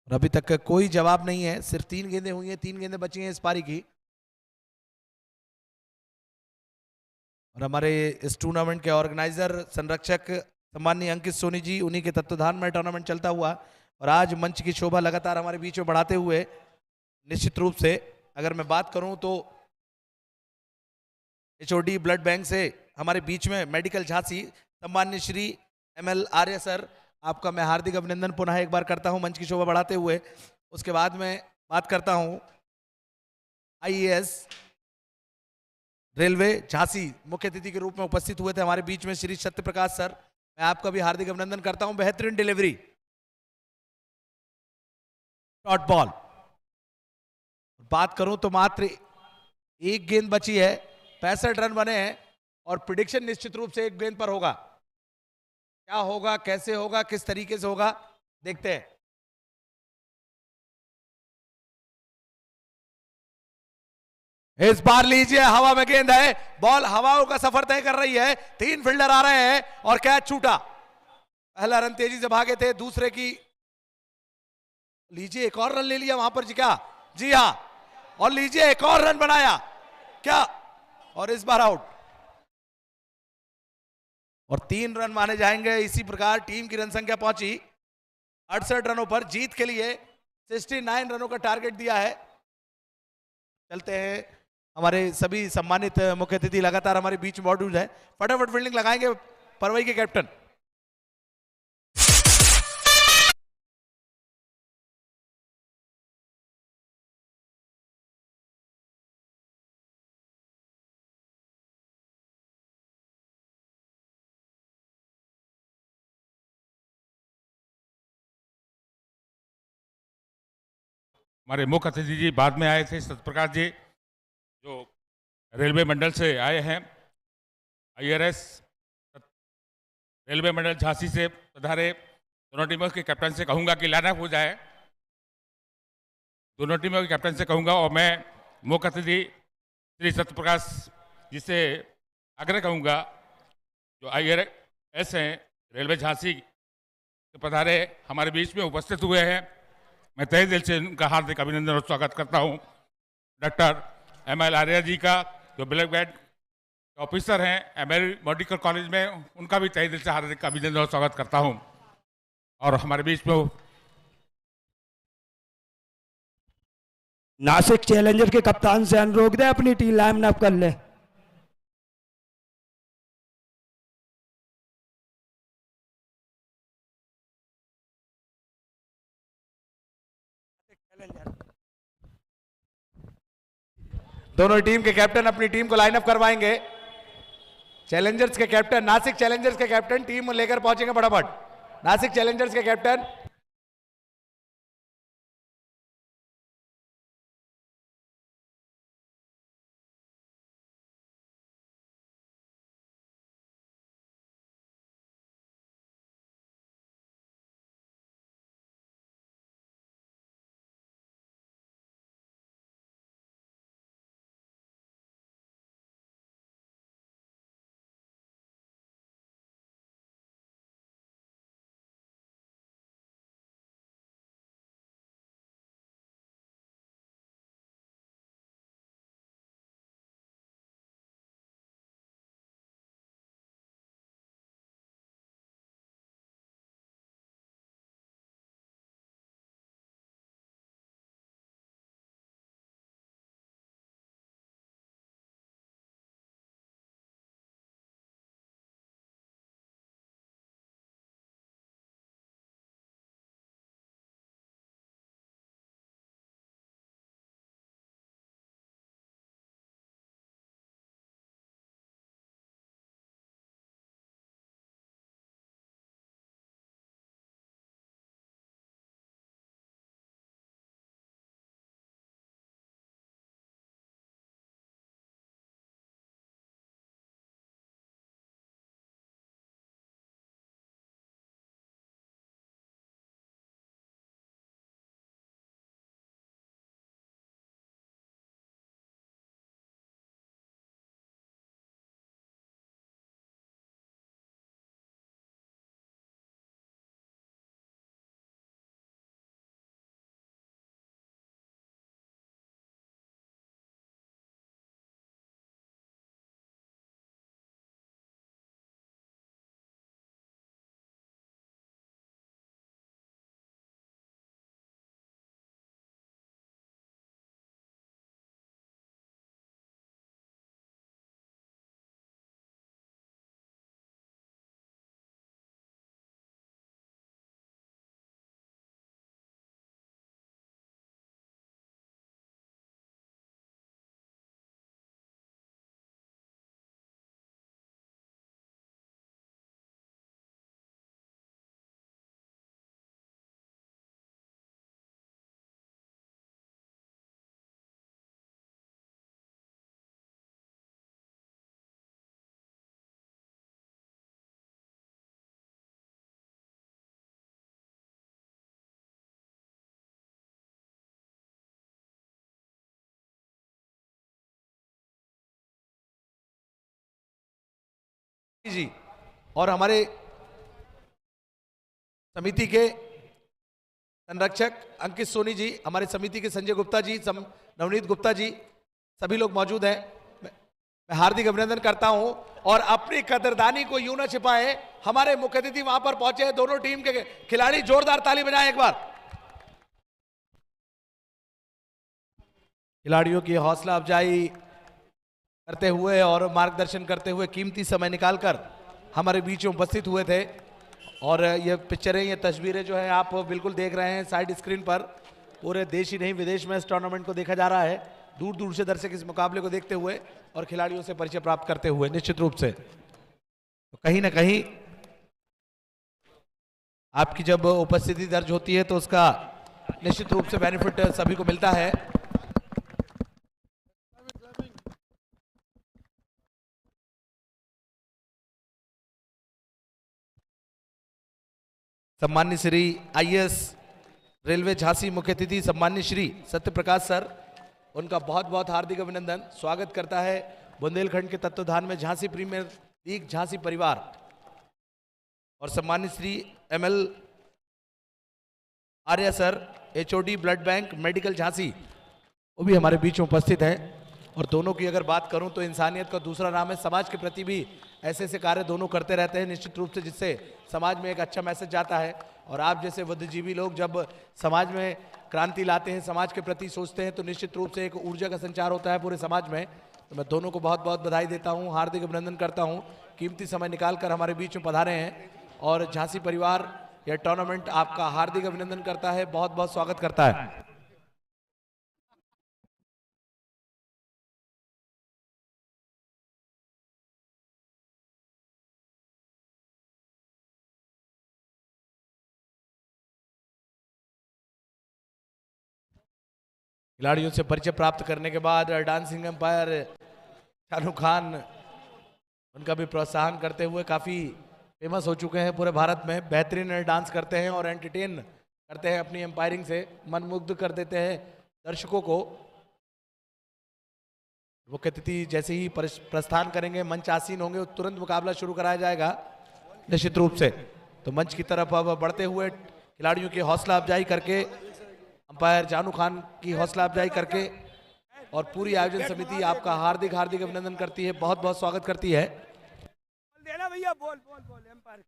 और अभी तक का कोई जवाब नहीं है, सिर्फ 3 गेंदें हुई हैं, 3 गेंदें बची हैं इस पारी की। और हमारे इस टूर्नामेंट के ऑर्गेनाइजर संरक्षक सम्माननीय अंकित सोनी जी, उन्हीं के तत्वाधान में टूर्नामेंट चलता हुआ, और आज मंच की शोभा लगातार हमारे बीच में बढ़ाते हुए, निश्चित रूप से अगर मैं बात करूं तो HOD ब्लड बैंक से हमारे बीच में मेडिकल झांसी सम्मान्य श्री ML आर्य सर, आपका मैं हार्दिक अभिनंदन पुनः एक बार करता हूं मंच की शोभा बढ़ाते हुए। उसके बाद में बात करता हूं IAS रेलवे झांसी, मुख्य अतिथि के रूप में उपस्थित हुए थे हमारे बीच में श्री सत्य प्रकाश सर, मैं आपका भी हार्दिक अभिनंदन करता हूं। बेहतरीन डिलीवरी, शॉर्ट बॉल। बात करूं तो मात्र 1 गेंद बची है, 65 रन बने हैं और प्रिडिक्शन निश्चित रूप से 1 गेंद पर होगा। क्या होगा, कैसे होगा, किस तरीके से होगा, देखते हैं। इस बार लीजिए, हवा में गेंद है, बॉल हवाओं का सफर तय कर रही है, 3 फील्डर आ रहे हैं और कैच छूटा। पहला रन तेजी से भागे थे, दूसरे की लीजिए एक और रन ले लिया वहां पर जी, क्या जी हां, और लीजिए एक और रन बनाया क्या, और इस बार आउट, और 3 रन माने जाएंगे। इसी प्रकार टीम की रन संख्या पहुंची 68 रनों पर। जीत के लिए 69 रनों का टारगेट दिया है। चलते हैं, हमारे सभी सम्मानित मुख्य अतिथि लगातार हमारे बीच मौजूद है, फटाफट फील्डिंग लगाएंगे परवई के कैप्टन। हमारे मुख्य अतिथि जी बाद में आए थे, सत्यप्रकाश जी, जो रेलवे मंडल से आए हैं, IRS रेलवे मंडल झांसी से पधारे। दोनों टीमों के कैप्टन से कहूंगा कि लाइनअप हो जाए, दोनों टीमों के कैप्टन से कहूंगा, और मैं मुख्य अतिथि श्री सत्यप्रकाश जी से आग्रह कहूंगा, जो IRS हैं रेलवे झांसी से पधारे, हमारे बीच में उपस्थित हुए हैं। मैं तहे दिल से उनका हार्दिक अभिनंदन और स्वागत करता हूं। डॉक्टर ML आर्या जी का, जो ब्लैक बेल्ट ऑफिसर हैं ML मेडिकल कॉलेज में, उनका भी तहे दिल से हार्दिक अभिनंदन और स्वागत करता हूं। और हमारे बीच में नासिक चैलेंजर के कप्तान से अनुरोध है अपनी टीम लाइन अप कर ले। दोनों टीम के कैप्टन अपनी टीम को लाइनअप करवाएंगे। चैलेंजर्स के कैप्टन, नासिक चैलेंजर्स के कैप्टन टीम लेकर पहुंचेंगे फटाफट। नासिक चैलेंजर्स के कैप्टन जी और हमारे समिति के संरक्षक अंकित सोनी जी, हमारे समिति के संजय गुप्ता जी, नवनीत गुप्ता जी, सभी लोग मौजूद हैं। मैं हार्दिक अभिनंदन करता हूं और अपनी कदरदानी को यूं ना छिपाएं। हमारे मुख्य अतिथि वहां पर पहुंचे हैं, दोनों टीम के खिलाड़ी, जोरदार ताली बजाएं एक बार। खिलाड़ियों की हौसला अफजाई करते हुए और मार्गदर्शन करते हुए कीमती समय निकालकर हमारे बीच में उपस्थित हुए थे। और ये पिक्चरें, ये तस्वीरें जो है आप बिल्कुल देख रहे हैं साइड स्क्रीन पर, पूरे देश ही नहीं विदेश में इस टूर्नामेंट को देखा जा रहा है। दूर दूर से दर्शक इस मुकाबले को देखते हुए और खिलाड़ियों से परिचय प्राप्त करते हुए निश्चित रूप से तो कहीं ना कहीं आपकी जब उपस्थिति दर्ज होती है तो उसका निश्चित रूप से बेनिफिट सभी को मिलता है। सम्मान्य श्री आईएएस रेलवे झांसी मुख्य अतिथि सम्मान्य श्री सत्यप्रकाश सर, उनका बहुत बहुत हार्दिक अभिनंदन। स्वागत करता है बुंदेलखंड के तत्वाधान में झांसी प्रीमियर लीग झांसी परिवार। और सम्मान्य Shri ML Arya sir, HOD blood bank medical Jhansi, वो भी हमारे बीच में उपस्थित हैं। और दोनों की अगर बात करूं तो इंसानियत का दूसरा नाम है। समाज के प्रति भी ऐसे ऐसे कार्य दोनों करते रहते हैं निश्चित रूप से, जिससे समाज में एक अच्छा मैसेज जाता है। और आप जैसे बुद्धिजीवी लोग जब समाज में क्रांति लाते हैं, समाज के प्रति सोचते हैं, तो निश्चित रूप से एक ऊर्जा का संचार होता है पूरे समाज में। तो मैं दोनों को बहुत बहुत बधाई देता हूँ, हार्दिक अभिनंदन करता हूँ, कीमती समय निकाल कर हमारे बीच में पधारे हैं। और झांसी परिवार यह टूर्नामेंट आपका हार्दिक अभिनंदन करता है, बहुत बहुत स्वागत करता है। खिलाड़ियों से परिचय प्राप्त करने के बाद डांसिंग एम्पायर शाहरुख खान, उनका भी प्रोत्साहन करते हुए काफ़ी फेमस हो चुके हैं पूरे भारत में। बेहतरीन डांस करते हैं और एंटरटेन करते हैं अपनी एम्पायरिंग से, मनमुग्ध कर देते हैं दर्शकों को। मुख्य अतिथि जैसे ही प्रस्थान करेंगे, मंच आसीन होंगे, तुरंत मुकाबला शुरू कराया जाएगा निश्चित रूप से। तो मंच की तरफ अब बढ़ते हुए खिलाड़ियों की हौसला अफजाई करके, अंपायर जानू खान की हौसला अफजाई करके और पूरी आयोजन समिति आपका हार्दिक हार्दिक अभिनंदन करती है, बहुत बहुत स्वागत करती है। देना भैया, बोल बोल बोल एम्पायर।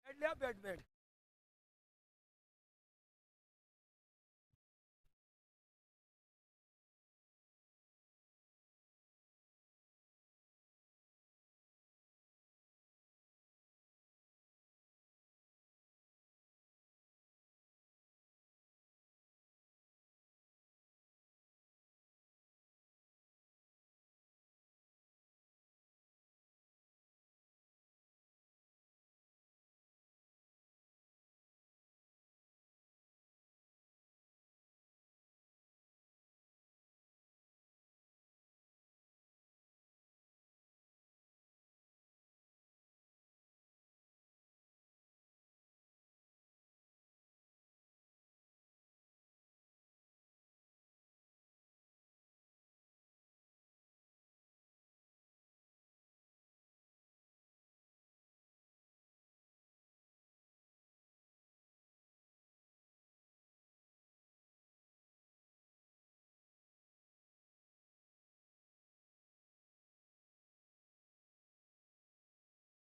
बैठ लिया, बैठ बैठ।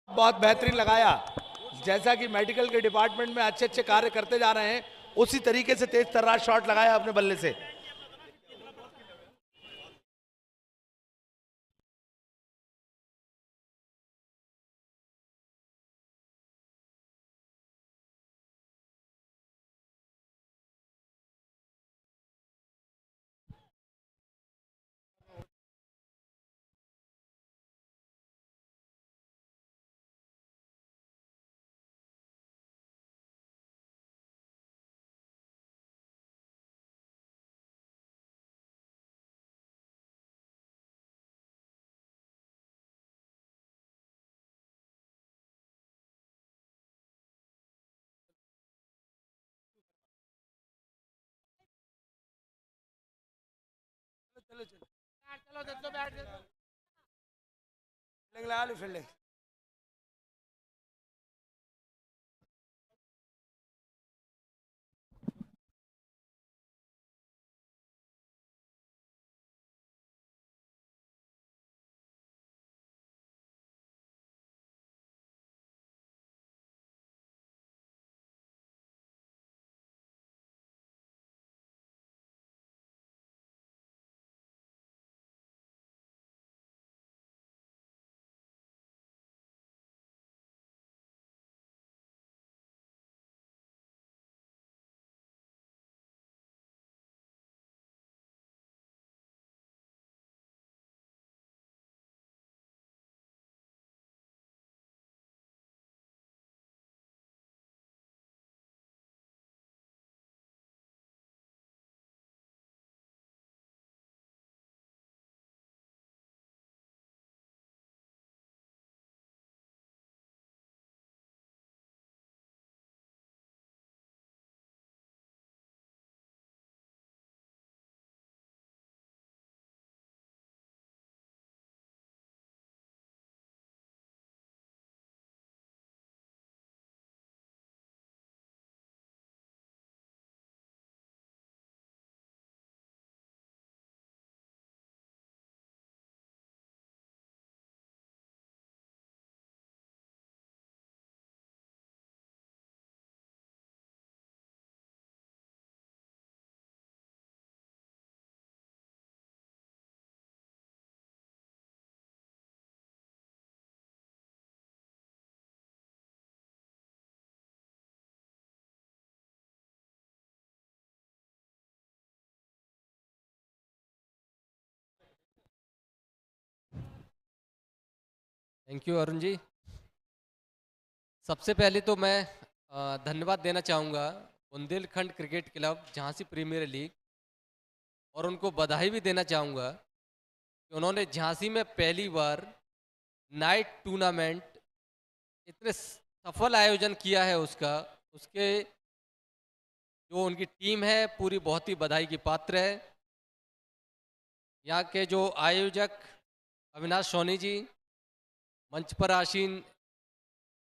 बहुत बेहतरीन लगाया। जैसा कि मेडिकल के डिपार्टमेंट में अच्छे अच्छे कार्य करते जा रहे हैं, उसी तरीके से तेज तर्रार शॉट लगाया अपने बल्ले से। लगा लो fielding. Thank you Arun ji. सबसे पहले तो मैं धन्यवाद देना चाहूँगा Bundelkhand cricket club Jhansi premier league, और उनको बधाई भी देना चाहूँगा कि उन्होंने झांसी में पहली बार नाइट टूर्नामेंट इतने सफल आयोजन किया है उसके जो उनकी टीम है पूरी बहुत ही बधाई की पात्र है। यहाँ के जो आयोजक अविनाश सोनी जी, मंच पर आसीन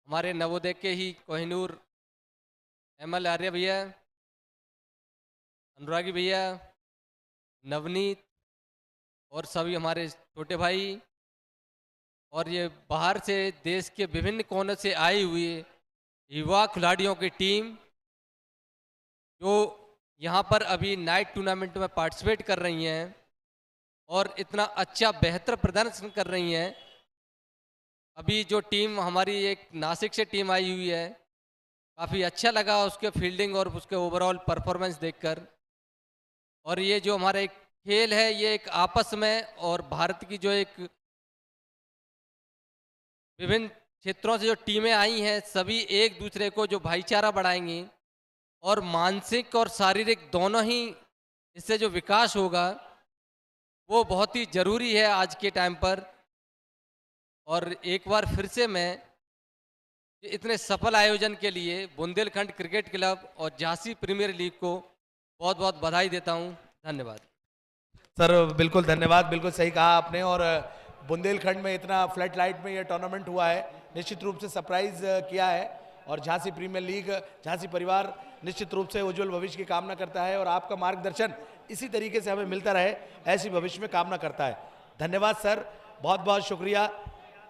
हमारे नवोदय के ही कोहिनूर ML आर्य भैया, अनुरागी भैया, नवनीत और सभी हमारे छोटे भाई, और ये बाहर से देश के विभिन्न कोनों से आई हुई युवा खिलाड़ियों की टीम जो यहाँ पर अभी नाइट टूर्नामेंट में पार्टिसिपेट कर रही हैं और इतना अच्छा बेहतर प्रदर्शन कर रही हैं। अभी जो टीम हमारी एक नासिक से टीम आई हुई है, काफ़ी अच्छा लगा उसके फील्डिंग और उसके ओवरऑल परफॉर्मेंस देखकर। और ये जो हमारा एक खेल है ये एक आपस में और भारत की जो एक विभिन्न क्षेत्रों से जो टीमें आई हैं सभी एक दूसरे को जो भाईचारा बढ़ाएंगी और मानसिक और शारीरिक दोनों ही इससे जो विकास होगा वो बहुत ही ज़रूरी है आज के टाइम पर। और एक बार फिर से मैं इतने सफल आयोजन के लिए बुंदेलखंड क्रिकेट क्लब और झांसी प्रीमियर लीग को बहुत बहुत बधाई देता हूं। धन्यवाद सर। बिल्कुल धन्यवाद, बिल्कुल सही कहा आपने। और बुंदेलखंड में इतना फ्लड लाइट में ये टूर्नामेंट हुआ है, निश्चित रूप से सरप्राइज किया है। और झांसी प्रीमियर लीग, झांसी परिवार निश्चित रूप से उज्जवल भविष्य की कामना करता है और आपका मार्गदर्शन इसी तरीके से हमें मिलता रहे, ऐसी भविष्य में कामना करता है। धन्यवाद सर, बहुत बहुत शुक्रिया।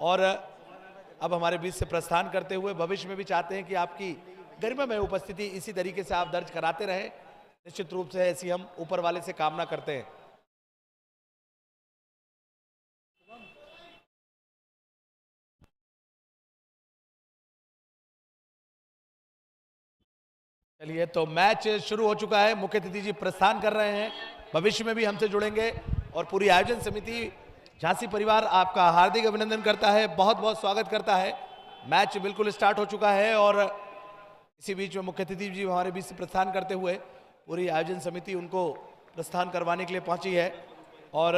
और अब हमारे बीच से प्रस्थान करते हुए भविष्य में भी चाहते हैं कि आपकी गरिमामय उपस्थिति इसी तरीके से आप दर्ज कराते रहें। निश्चित रूप से ऐसी हम ऊपर वाले से कामना करते हैं। चलिए, तो मैच शुरू हो चुका है। मुख्य अतिथि जी प्रस्थान कर रहे हैं, भविष्य में भी हमसे जुड़ेंगे। और पूरी आयोजन समिति झांसी परिवार आपका हार्दिक अभिनंदन करता है, बहुत बहुत स्वागत करता है। मैच बिल्कुल स्टार्ट हो चुका है और इसी बीच में मुख्य अतिथि जी हमारे बीच से प्रस्थान करते हुए पूरी आयोजन समिति उनको प्रस्थान करवाने के लिए पहुंची है। और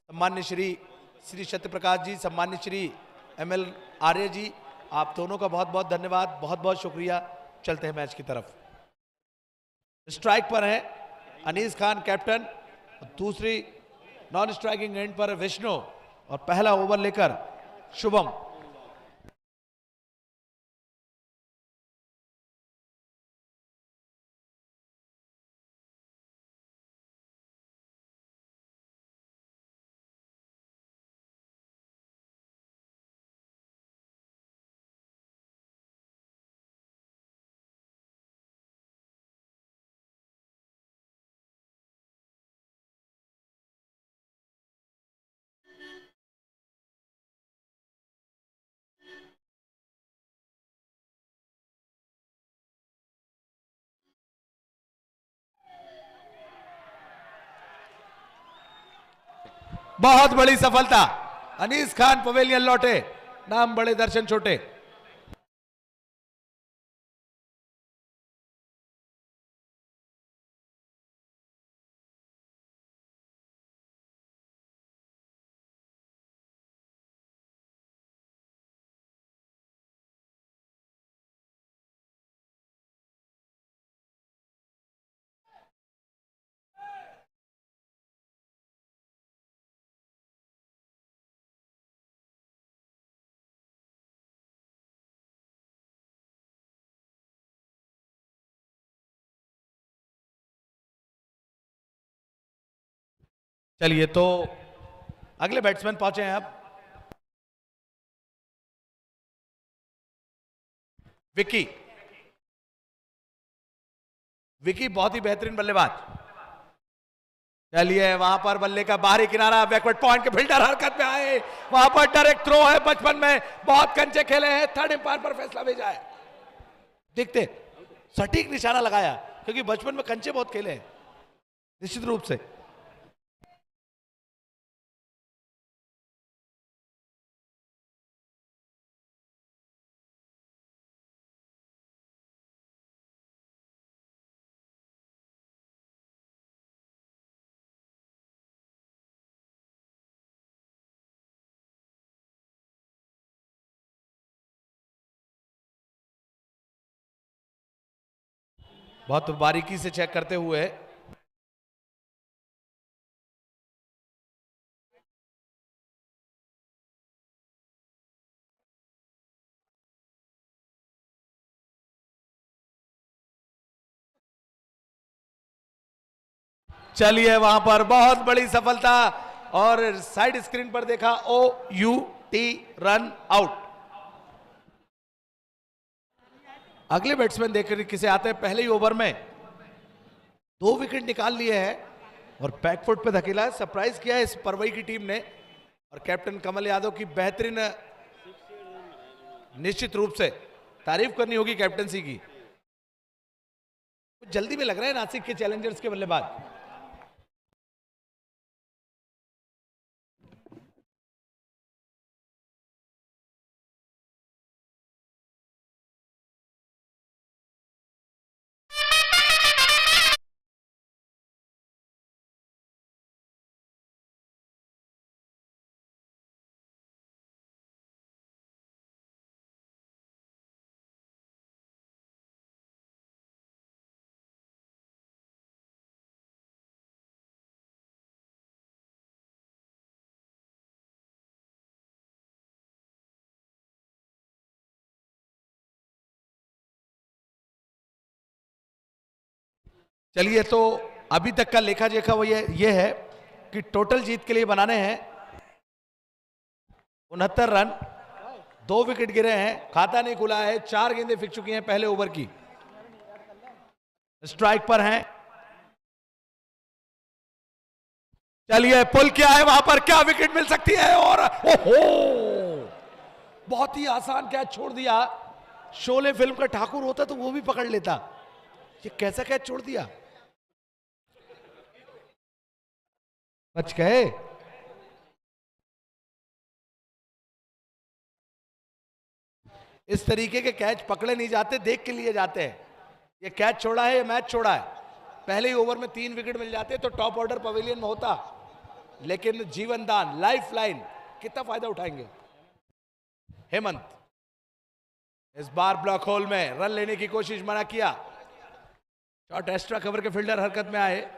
सम्मान्य श्री सत्यप्रकाश जी, सम्मान्य श्री ML आर्य जी, आप दोनों का बहुत बहुत धन्यवाद, बहुत बहुत शुक्रिया। चलते हैं मैच की तरफ। स्ट्राइक पर है अनीस खान कैप्टन, दूसरी नॉन स्ट्राइकिंग एंड पर विष्णु और पहला ओवर लेकर शुभम। बहुत बड़ी सफलता, अनीस खान पवेलियन लौटे, नाम बड़े दर्शन छोटे। चलिए तो अगले बैट्समैन पहुंचे हैं अब। विकी, विकी बहुत ही बेहतरीन बल्लेबाज। चलिए वहां पर बल्ले का बाहरी किनारा, बैकवर्ड पॉइंट के फील्डर हरकत में आए, वहां पर डायरेक्ट थ्रो है। बचपन में बहुत कंचे खेले हैं, थर्ड एम्पायर पर फैसला भेजा है। देखते सटीक निशाना लगाया, क्योंकि बचपन में कंचे बहुत खेले हैं निश्चित रूप से। बहुत बारीकी से चेक करते हुए चलिए वहां पर बहुत बड़ी सफलता, और साइड स्क्रीन पर देखा OUT रन आउट। अगले बैट्समैन देखकर किसे आते हैं। पहले ही ओवर में 2 विकेट निकाल लिए हैं और बैकफुट पे धकेला है, सरप्राइज किया है इस परवई की टीम ने। और कैप्टन कमल यादव की बेहतरीन, निश्चित रूप से तारीफ करनी होगी कैप्टनसी की। कुछ जल्दी में लग रहा है नासिक के चैलेंजर्स के बल्लेबाज। चलिए तो अभी तक का लेखा जोखा वो ये है कि टोटल जीत के लिए बनाने हैं 69 रन, 2 विकेट गिरे हैं, खाता नहीं खुला है, 4 गेंदें फिक चुकी हैं पहले ओवर की, स्ट्राइक पर हैं। चलिए पुल क्या है वहां पर, क्या विकेट मिल सकती है, और ओहो बहुत ही आसान कैच छोड़ दिया। शोले फिल्म का ठाकुर होता तो वो भी पकड़ लेता, ये कैसा कैच छोड़ दिया। बच गए। इस तरीके के कैच पकड़े नहीं जाते, देख के लिए जाते हैं। ये कैच छोड़ा है, ये मैच छोड़ा है। पहले ही ओवर में 3 विकेट मिल जाते तो टॉप ऑर्डर पवेलियन में होता, लेकिन जीवन दान, लाइफ लाइन, कितना फायदा उठाएंगे। हेमंत इस बार ब्लॉक होल में रन लेने की कोशिश, मना किया। शॉट एक्स्ट्रा कवर के फील्डर हरकत में आए।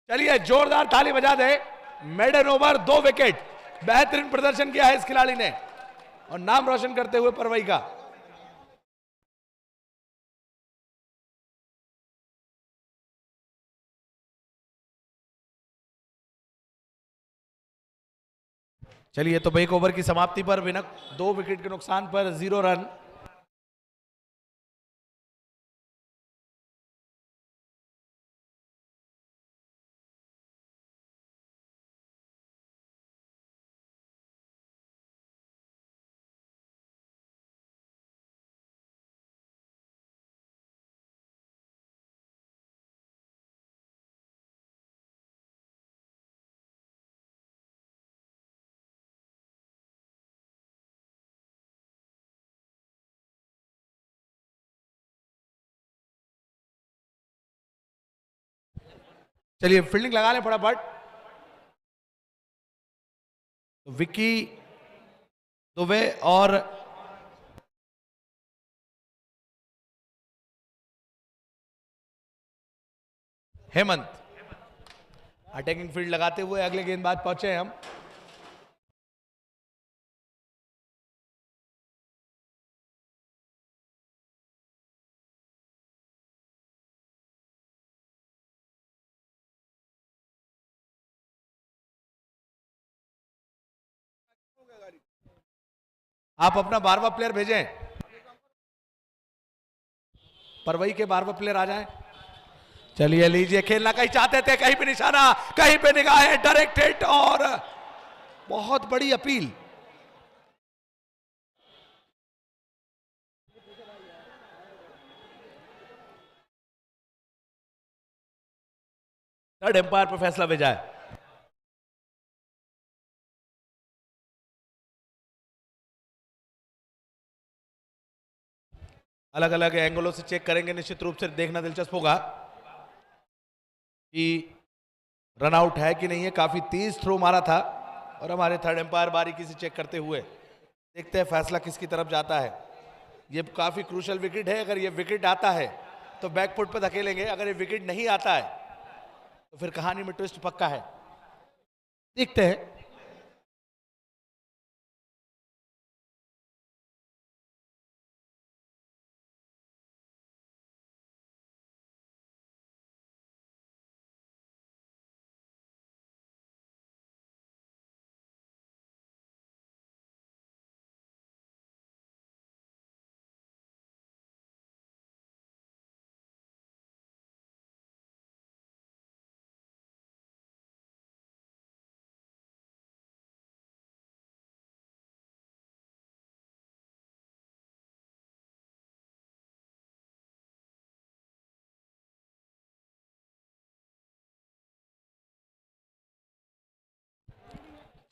चलिए जोरदार ताली बजा दे मेडन ओवर, 2 विकेट। बेहतरीन प्रदर्शन किया है इस खिलाड़ी ने और नाम रोशन करते हुए परवई का। चलिए, तो 1 ओवर की समाप्ति पर बिना 2 विकेट के नुकसान पर 0 रन। चलिए, फील्डिंग लगा लें फटाफट। तो विक्की दुबे और हेमंत अटैकिंग फील्ड लगाते हुए अगले गेंदबाज पहुंचे हैं हम। आप अपना 12वां प्लेयर भेजें। परवई के 12वां प्लेयर आ जाएं। चलिए, लीजिए, खेलना कहीं चाहते थे, कहीं पे निशाना, कहीं पे निगाहें, डायरेक्ट हिट और बहुत बड़ी अपील। थर्ड एम्पायर पर फैसला भेजा है। अलग अलग एंगलों से चेक करेंगे, निश्चित रूप से देखना दिलचस्प होगा कि रन आउट है कि नहीं है। काफी तेज थ्रो मारा था और हमारे थर्ड एम्पायर बारीकी से चेक करते हुए देखते हैं फैसला किसकी तरफ जाता है। ये काफी क्रूशल विकेट है। अगर ये विकेट आता है तो बैकफुट पर धकेलेंगे, अगर ये विकेट नहीं आता है तो फिर कहानी में ट्विस्ट पक्का है। देखते हैं।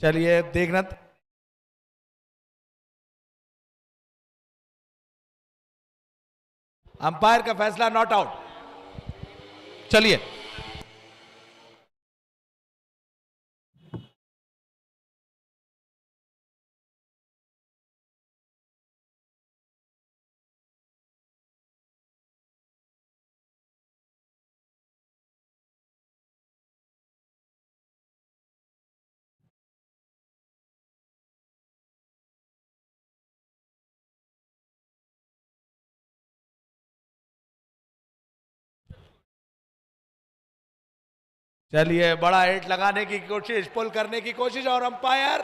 चलिए, देखना। अंपायर का फैसला नॉट आउट। चलिए, चलिए, बड़ा हिट लगाने की कोशिश, पुल करने की कोशिश और अंपायर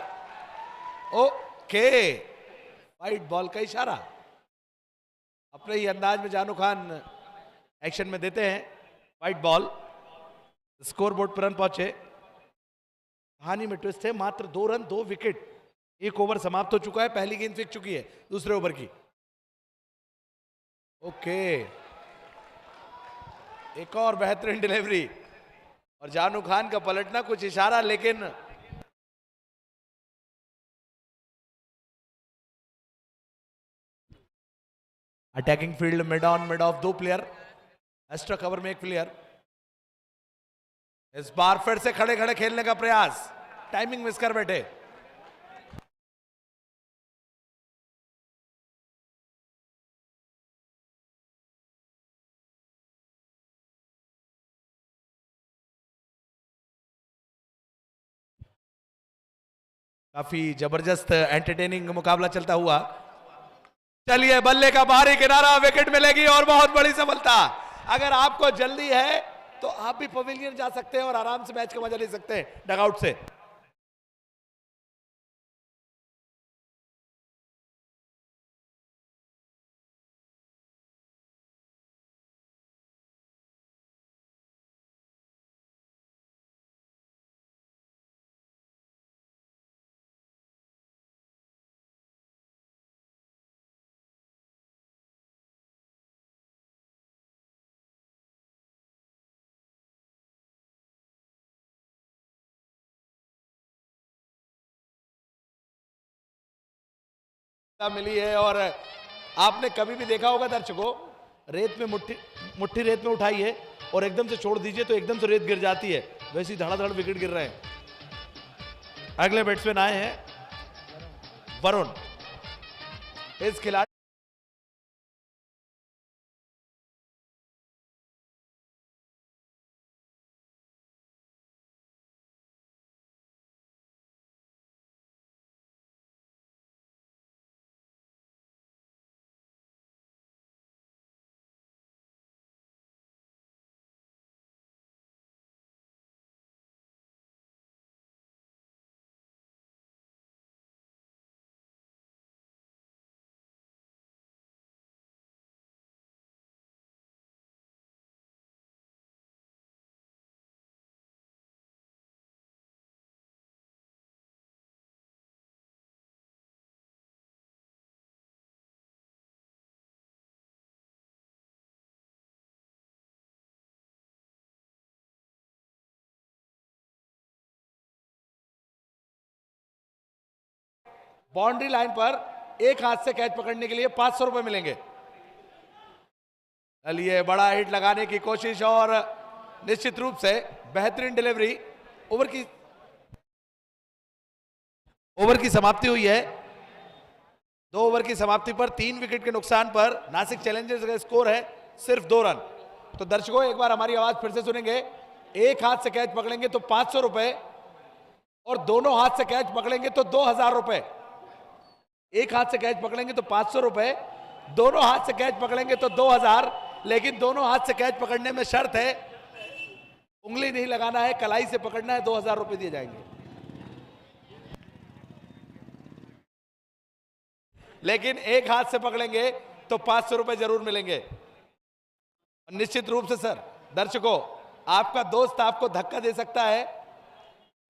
ओके, वाइट बॉल का इशारा। अपने ही अंदाज में जानू खान एक्शन में देते हैं वाइट बॉल। स्कोर बोर्ड पर रन पहुंचे। कहानी में ट्विस्ट है, मात्र 2 रन 2 विकेट। 1 ओवर समाप्त हो चुका है, पहली गेंद फेंक चुकी है दूसरे ओवर की। ओके, एक और बेहतरीन डिलीवरी और जानू खान का पलटना, कुछ इशारा, लेकिन attacking field mid on mid of 2 player, extra cover में 1 प्लेयर। इस बार फिर से खड़े खड़े खेलने का प्रयास, टाइमिंग मिस कर बैठे। काफी जबरदस्त एंटरटेनिंग मुकाबला चलता हुआ। चलिए बल्ले का बाहरी किनारा, विकेट मिलेगी और बहुत बड़ी सफलता। अगर आपको जल्दी है तो आप भी पवेलियन जा सकते हैं और आराम से मैच का मजा ले सकते हैं डगआउट से। मिली है और आपने कभी भी देखा होगा दर्शकों, रेत में मुट्ठी रेत में उठाई है और एकदम से छोड़ दीजिए तो एकदम से रेत गिर जाती है, वैसे ही धड़ाधड़ विकेट गिर रहे हैं। अगले बैट्समैन आए हैं वरुण। इस खिलाड़ी बाउंड्री लाइन पर एक हाथ से कैच पकड़ने के लिए 500 रुपए मिलेंगे। चलिए बड़ा हिट लगाने की कोशिश और निश्चित रूप से बेहतरीन डिलीवरी। ओवर की समाप्ति हुई है। 2 ओवर की समाप्ति पर 3 विकेट के नुकसान पर नासिक चैलेंजर्स का स्कोर है सिर्फ 2 रन। तो दर्शकों एक बार हमारी आवाज फिर से सुनेंगे। एक हाथ से कैच पकड़ेंगे तो 500 रुपए और दोनों हाथ से कैच पकड़ेंगे तो 2000 रुपए। एक हाथ से कैच पकड़ेंगे तो 500 रुपए, दोनों हाथ से कैच पकड़ेंगे तो 2000। लेकिन दोनों हाथ से कैच पकड़ने में शर्त है, उंगली नहीं लगाना है, कलाई से पकड़ना है, 2000 रुपए दिए जाएंगे। लेकिन एक हाथ से पकड़ेंगे तो 500 रुपए जरूर मिलेंगे। निश्चित रूप से सर दर्शकों, आपका दोस्त आपको धक्का दे सकता है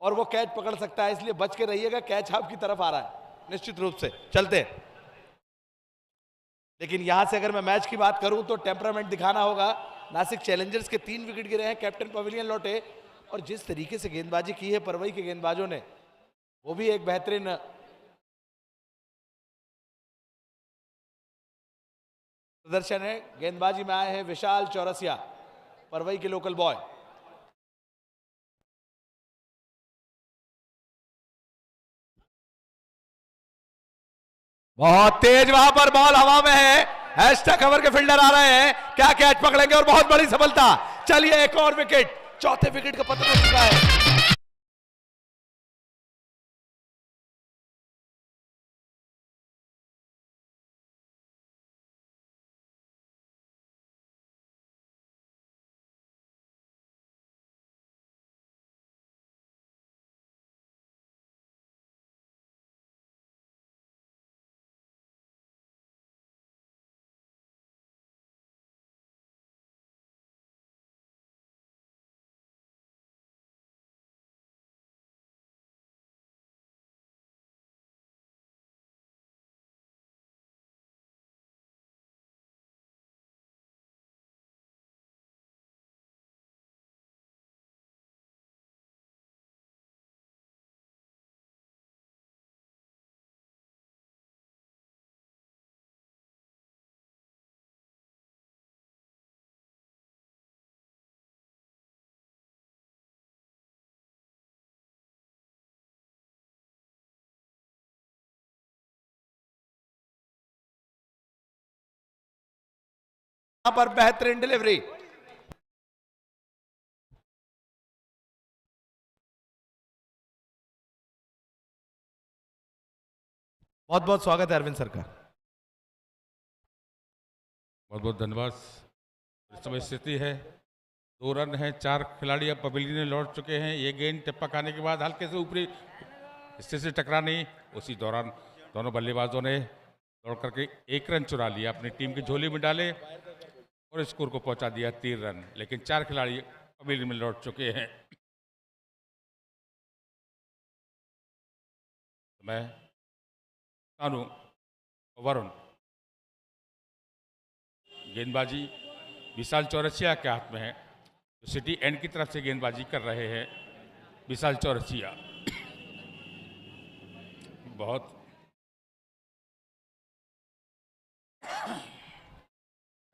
और वो कैच पकड़ सकता है, इसलिए बच के रहिएगा। कैच आपकी तरफ आ रहा है निश्चित रूप से। चलते हैं। लेकिन यहां से अगर मैं मैच की बात करूं तो टेम्परामेंट दिखाना होगा। नासिक चैलेंजर्स के 3 विकेट गिरे हैं, कैप्टन पवेलियन लौटे और जिस तरीके से गेंदबाजी की है परवई के गेंदबाजों ने, वो भी एक बेहतरीन प्रदर्शन है। गेंदबाजी में आए हैं विशाल चौरसिया, परवई के लोकल बॉय। बहुत तेज वहां पर बॉल हवा में है। हैशटैग कवर के फील्डर आ रहे हैं, क्या कैच पकड़ेंगे और बहुत बड़ी सफलता। चलिए एक और विकेट, चौथे विकेट का पतन हो चुका है। यहां पर बेहतरीन डिलीवरी। बहुत बहुत स्वागत है अरविंद सर का। बहुत बहुत धन्यवाद। इस समय स्थिति है 2 रन है, 4 खिलाड़ी अब पवेलियन में लौट चुके हैं। ये गेंद टिप्पा खाने के बाद हल्के से ऊपरी हिस्से से टकरानी, उसी दौरान दोनों बल्लेबाजों ने दौड़ करके 1 रन चुरा लिया, अपनी टीम की झोली में डाले और स्कोर को पहुंचा दिया 3 रन। लेकिन 4 खिलाड़ी पवेलियन में लौट चुके हैं। मैं सानू वरुण, गेंदबाजी विशाल चौरसिया के हाथ में है, तो सिटी एंड की तरफ से गेंदबाजी कर रहे हैं विशाल चौरसिया। बहुत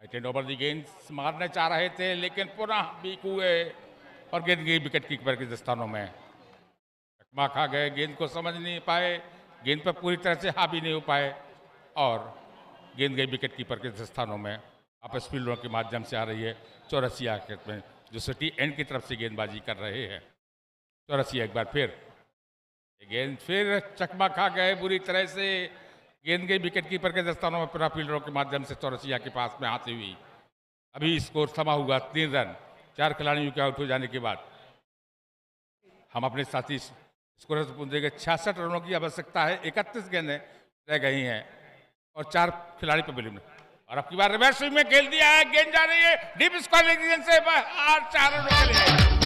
एंड ओवर दी गेंद मारने चाह रहे थे, लेकिन पुनः बीक हुए और गेंद गई विकेट कीपर के स्थानों में। चकमा खा गए, गेंद को समझ नहीं पाए, गेंद पर पूरी तरह से हावी नहीं हो पाए और गेंद गई विकेट कीपर के स्थानों में। आपस फील्डरों के माध्यम से आ रही है चौरसिया में, जो सिटी एंड की तरफ से गेंदबाजी कर रहे हैं। चौरसिया एक बार फिर, गेंद फिर चकमा खा गए बुरी तरह से, गेंद गई विकेट कीपर के दस्तानों में, पूरा फील्डरों के माध्यम से चौरसिया के पास में आती हुई। अभी स्कोर थमा हुआ 3 रन 4 खिलाड़ियों के आउट हो जाने के बाद। हम अपने साथी स्कोर से पूछेंगे 66 रनों की आवश्यकता है, 31 गेंदें रह गई हैं और 4 खिलाड़ी पवेलियन में। और अब की बार रिवर्स स्विंग में खेल दिया है, गेंद जा रही है डीप स्क्वायर रीजन से 4 रनों के लिए।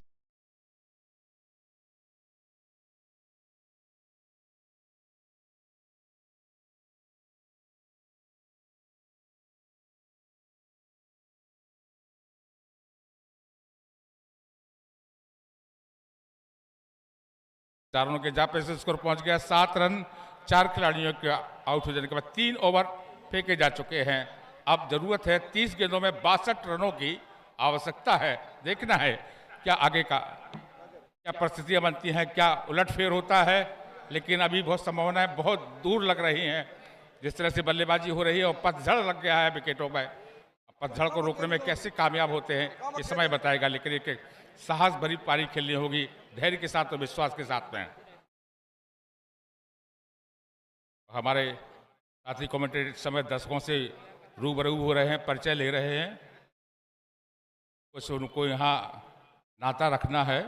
चारों के जापे से स्कोर पहुंच गया 7 रन 4 खिलाड़ियों के आउट हो जाने के बाद। 3 ओवर फेंके जा चुके हैं। अब जरूरत है 30 गेंदों में 62 रनों की आवश्यकता है। देखना है क्या आगे का क्या परिस्थितियां बनती हैं, क्या उलटफेर होता है, लेकिन अभी बहुत संभावनाएं बहुत दूर लग रही हैं। जिस तरह से बल्लेबाजी हो रही है और पतझड़ लग गया है विकेटों में, पतझड़ को रोकने में कैसे कामयाब होते हैं ये समय बताएगा। लेकिन एक साहस भरी पारी खेलनी होगी, धैर्य के साथ और विश्वास के साथ में। हमारे साथी कमेंटेटर समय दर्शकों से रूबरू हो रहे हैं, परिचय ले रहे हैं। कुछ उनको यहाँ नाता रखना है।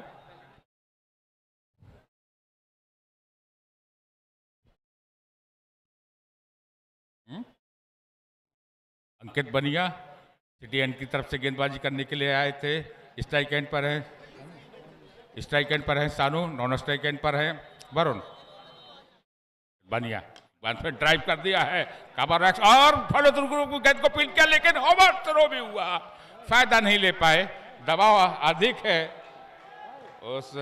अंकित बनिया सिटी एंड की तरफ से गेंदबाजी करने के लिए आए थे। स्ट्राइक एंड पर है, स्ट्राइक एंड पर है सानू, नॉन स्ट्राइक एंड पर है वरुण। बनिया पे ड्राइव कर दिया है काबर और फॉलो थ्रू गेंद को पीट किया, लेकिन ओवर थ्रो भी हुआ, फायदा नहीं ले पाए, दबाव अधिक है उस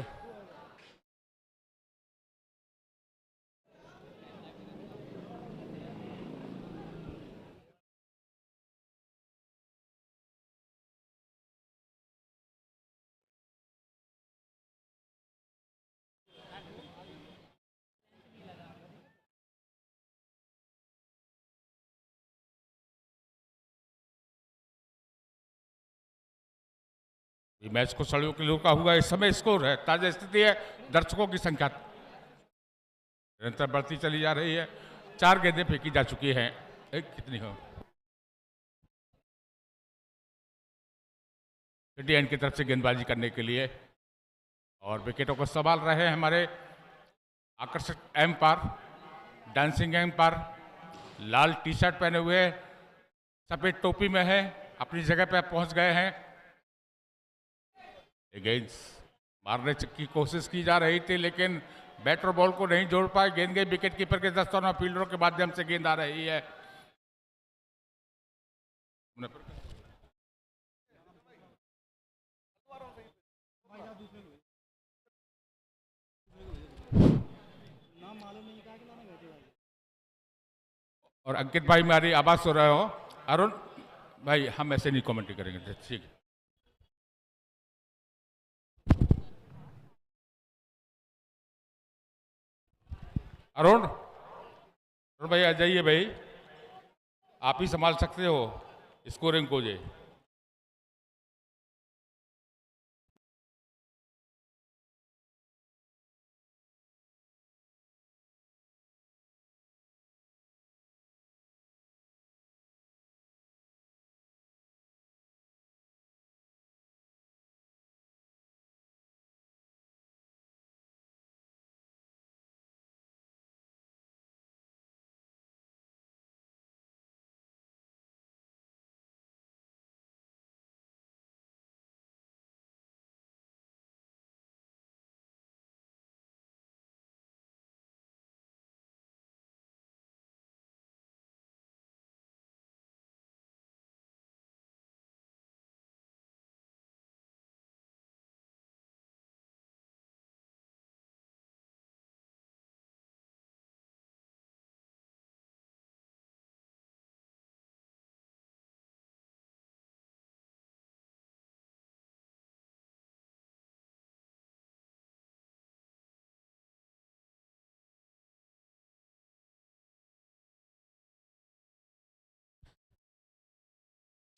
मैच को सड़ियों के रोका हुआ इस समय स्कोर है। ताजा स्थिति है, दर्शकों की संख्या निरंतर बढ़ती चली जा रही है। 4 गेंदें फेंकी जा चुकी हैं, एक कितनी हो सिटी एंड की तरफ से गेंदबाजी करने के लिए और विकेटों को संभाल रहे हैं हमारे आकर्षक एम्पायर, डांसिंग एम्पायर, लाल टी शर्ट पहने हुए, सफेद टोपी में है, अपनी जगह पर पहुंच गए हैं। गेंद मारने की कोशिश की जा रही थी, लेकिन बैटर बॉल को नहीं जोड़ पाए। गेंद गई विकेट कीपर के दस्तानों, फील्डरों के माध्यम से गेंद आ रही है। और अंकित भाई मेरी आवाज सुन रहे हो? अरुण भाई हम ऐसे नहीं कमेंट करेंगे, ठीक है। अरुण भाई आ जाइए भाई, आप ही संभाल सकते हो स्कोरिंग को जी।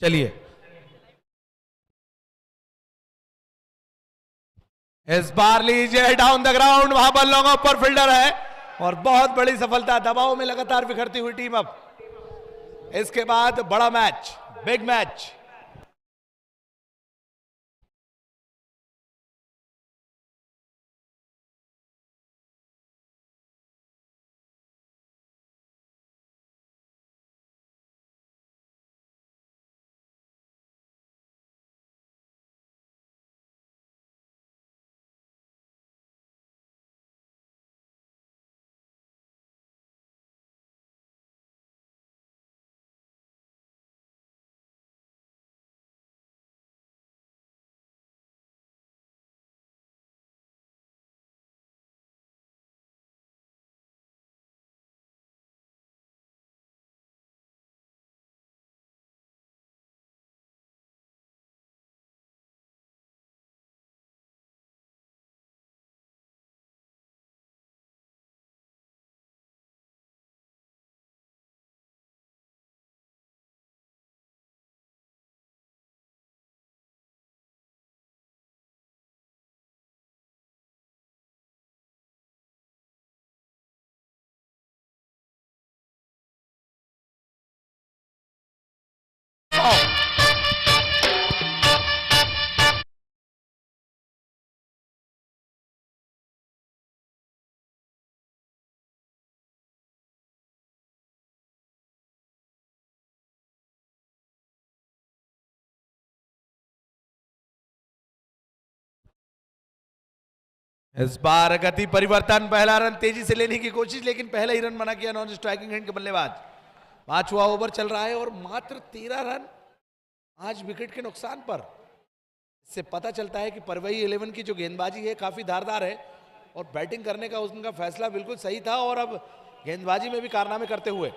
चलिए, इस बार लीजिए डाउन द ग्राउंड, वहां पर लॉन्ग ऑफ पर फील्डर है और बहुत बड़ी सफलता। दबाव में लगातार बिखरती हुई टीम अब इसके बाद बड़ा मैच, बिग मैच। इस बार गति परिवर्तन, पहला रन तेजी से लेने की कोशिश, लेकिन पहला ही रन बना किया नॉन स्ट्राइकिंग हैंड के बल्लेबाज। 5वां ओवर चल रहा है और मात्र 13 रन आज विकेट के नुकसान पर। इससे पता चलता है कि परवई 11 की जो गेंदबाजी है काफी धारदार है और बैटिंग करने का उनका फैसला बिल्कुल सही था और अब गेंदबाजी में भी कारनामे करते हुए।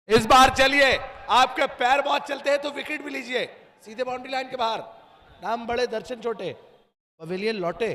इस बार चलिए, आपके पैर बहुत चलते हैं तो विकेट भी लीजिए, सीधे बाउंड्री लाइन के बाहर। नाम बड़े दर्शन छोटे, पवेलियन लौटे।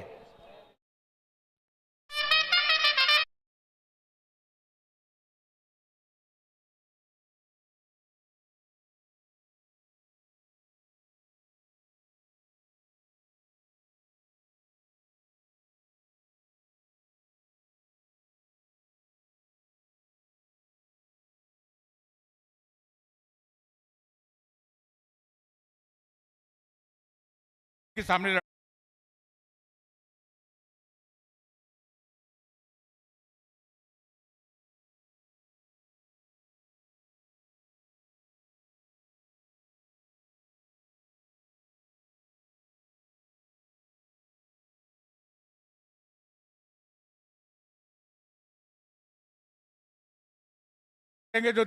के सामने लड़ेंगे जो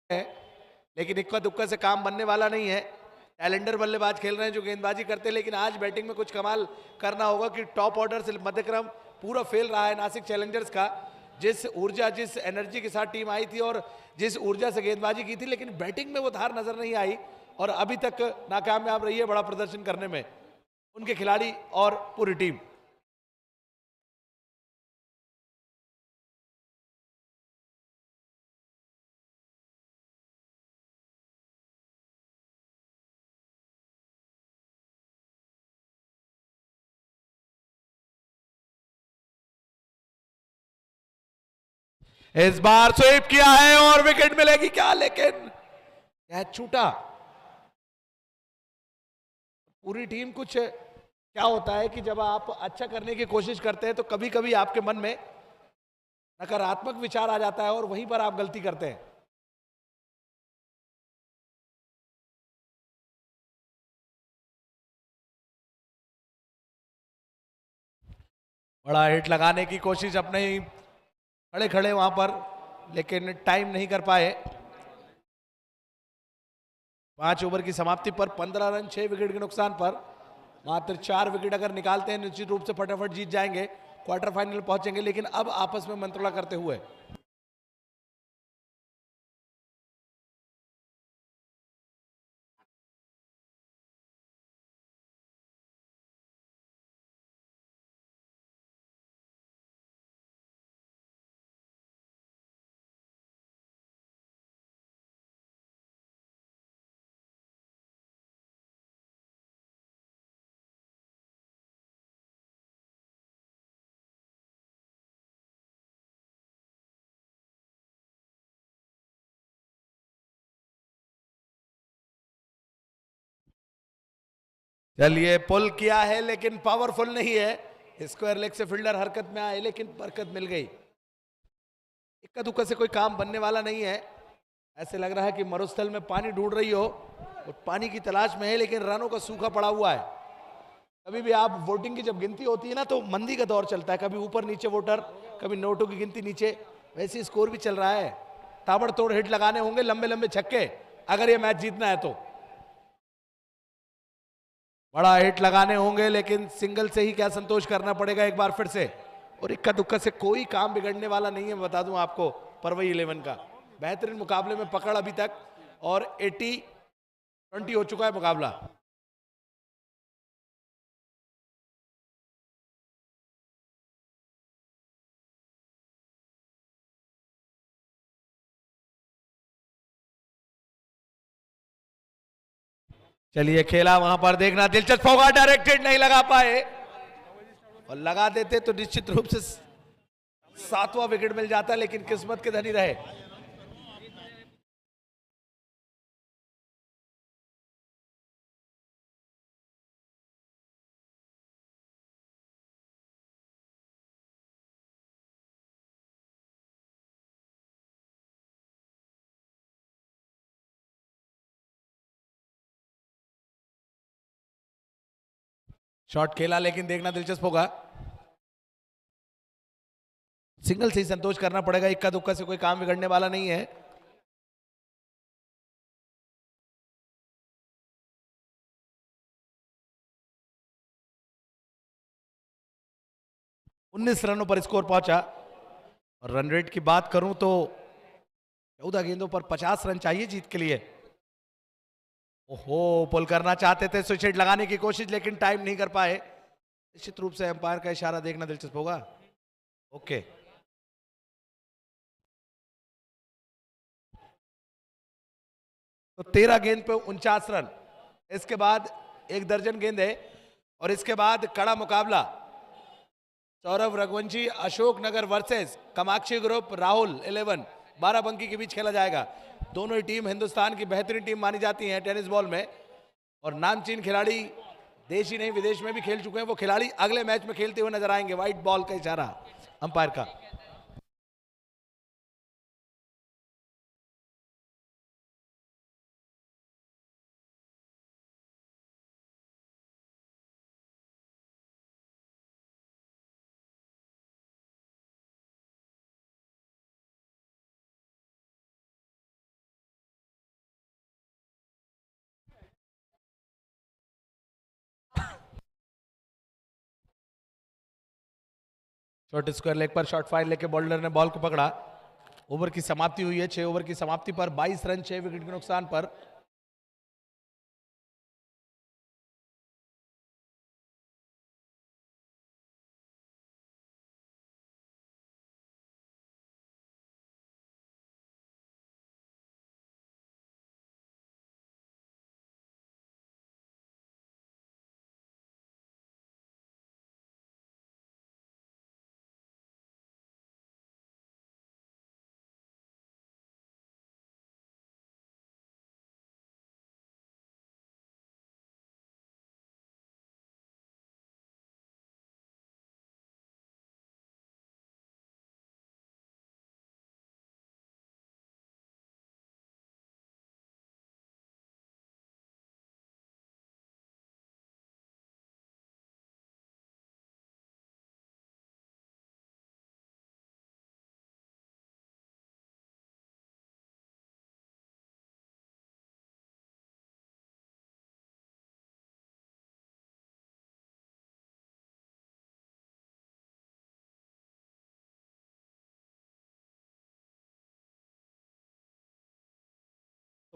है, लेकिन इक्का दुक्का से काम बनने वाला नहीं है। टैलेंडर बल्लेबाज खेल रहे हैं जो गेंदबाजी करते हैं, लेकिन आज बैटिंग में कुछ कमाल करना होगा कि टॉप ऑर्डर से मध्यक्रम पूरा फेल रहा है नासिक चैलेंजर्स का। जिस ऊर्जा, जिस एनर्जी के साथ टीम आई थी और जिस ऊर्जा से गेंदबाजी की थी, लेकिन बैटिंग में वो धार नजर नहीं आई और अभी तक नाकामयाब रही है बड़ा प्रदर्शन करने में उनके खिलाड़ी और पूरी टीम। इस बार स्वीप किया है और विकेट मिलेगी क्या, लेकिन कैच छूटा। पूरी टीम कुछ क्या होता है कि जब आप अच्छा करने की कोशिश करते हैं तो कभी कभी आपके मन में नकारात्मक विचार आ जाता है और वहीं पर आप गलती करते हैं। बड़ा हिट लगाने की कोशिश अपने ही खड़े खड़े वहां पर, लेकिन टाइम नहीं कर पाए। 5 ओवर की समाप्ति पर 15 रन 6 विकेट के नुकसान पर मात्र 4 विकेट अगर निकालते हैं निश्चित रूप से फटाफट जीत जाएंगे, क्वार्टर फाइनल पहुंचेंगे। लेकिन अब आपस में मंत्रणा करते हुए चलिए पुल किया है लेकिन पावरफुल नहीं है। स्क्वायर लेग से फील्डर हरकत में आए लेकिन बरकत मिल गई। इक्का दुक्का से कोई काम बनने वाला नहीं है। ऐसे लग रहा है कि मरुस्थल में पानी ढूंढ रही हो और पानी की तलाश में है, लेकिन रनों का सूखा पड़ा हुआ है। कभी भी आप वोटिंग की जब गिनती होती है ना तो मंदी का दौर चलता है, कभी ऊपर नीचे वोटर, कभी नोटों की गिनती नीचे, वैसे स्कोर भी चल रहा है। ताबड़तोड़ हिट लगाने होंगे, लंबे लंबे छक्के, अगर ये मैच जीतना है तो। बड़ा हिट लगाने होंगे लेकिन सिंगल से ही क्या संतोष करना पड़ेगा एक बार फिर से। और इक्का दुक्का से कोई काम बिगड़ने वाला नहीं है, बता दूं आपको। परवई 11 का बेहतरीन मुकाबले में पकड़ अभी तक, और 80-20 हो चुका है मुकाबला। चलिए खेला वहां पर देखना दिलचस्प होगा। डायरेक्टेड नहीं लगा पाए, और लगा देते तो निश्चित रूप से 7वां विकेट मिल जाता, लेकिन किस्मत के धनी रहे। शॉट खेला लेकिन देखना दिलचस्प होगा। सिंगल से ही संतोष करना पड़ेगा, इक्का दुक्का से कोई काम बिगड़ने वाला नहीं है। उन्नीस रनों पर स्कोर पहुंचा, और रन रेट की बात करूं तो 14 गेंदों पर 50 रन चाहिए जीत के लिए। ओहो, पुल करना चाहते थे, स्विच हिट लगाने की कोशिश, लेकिन टाइम नहीं कर पाए। निश्चित रूप से अंपायर का इशारा देखना दिलचस्प होगा। ओके, तो 13 गेंद पे 49 रन। इसके बाद 1 दर्जन गेंदे, और इसके बाद कड़ा मुकाबला सौरभ रघुवंशी अशोकनगर वर्सेस कामाक्षी ग्रुप राहुल 11 बाराबंकी के बीच खेला जाएगा। दोनों ही टीम हिंदुस्तान की बेहतरीन टीम मानी जाती है टेनिस बॉल में, और नामचीन खिलाड़ी देश ही नहीं विदेश में भी खेल चुके हैं। वो खिलाड़ी अगले मैच में खेलते हुए नजर आएंगे। व्हाइट बॉल का इशारा अंपायर का। शॉर्ट स्क्वायर लेग पर शॉर्ट फाइन लेके बॉलर ने बॉल को पकड़ा। ओवर की समाप्ति हुई है। 6 ओवर की समाप्ति पर 22 रन 6 विकेट के नुकसान पर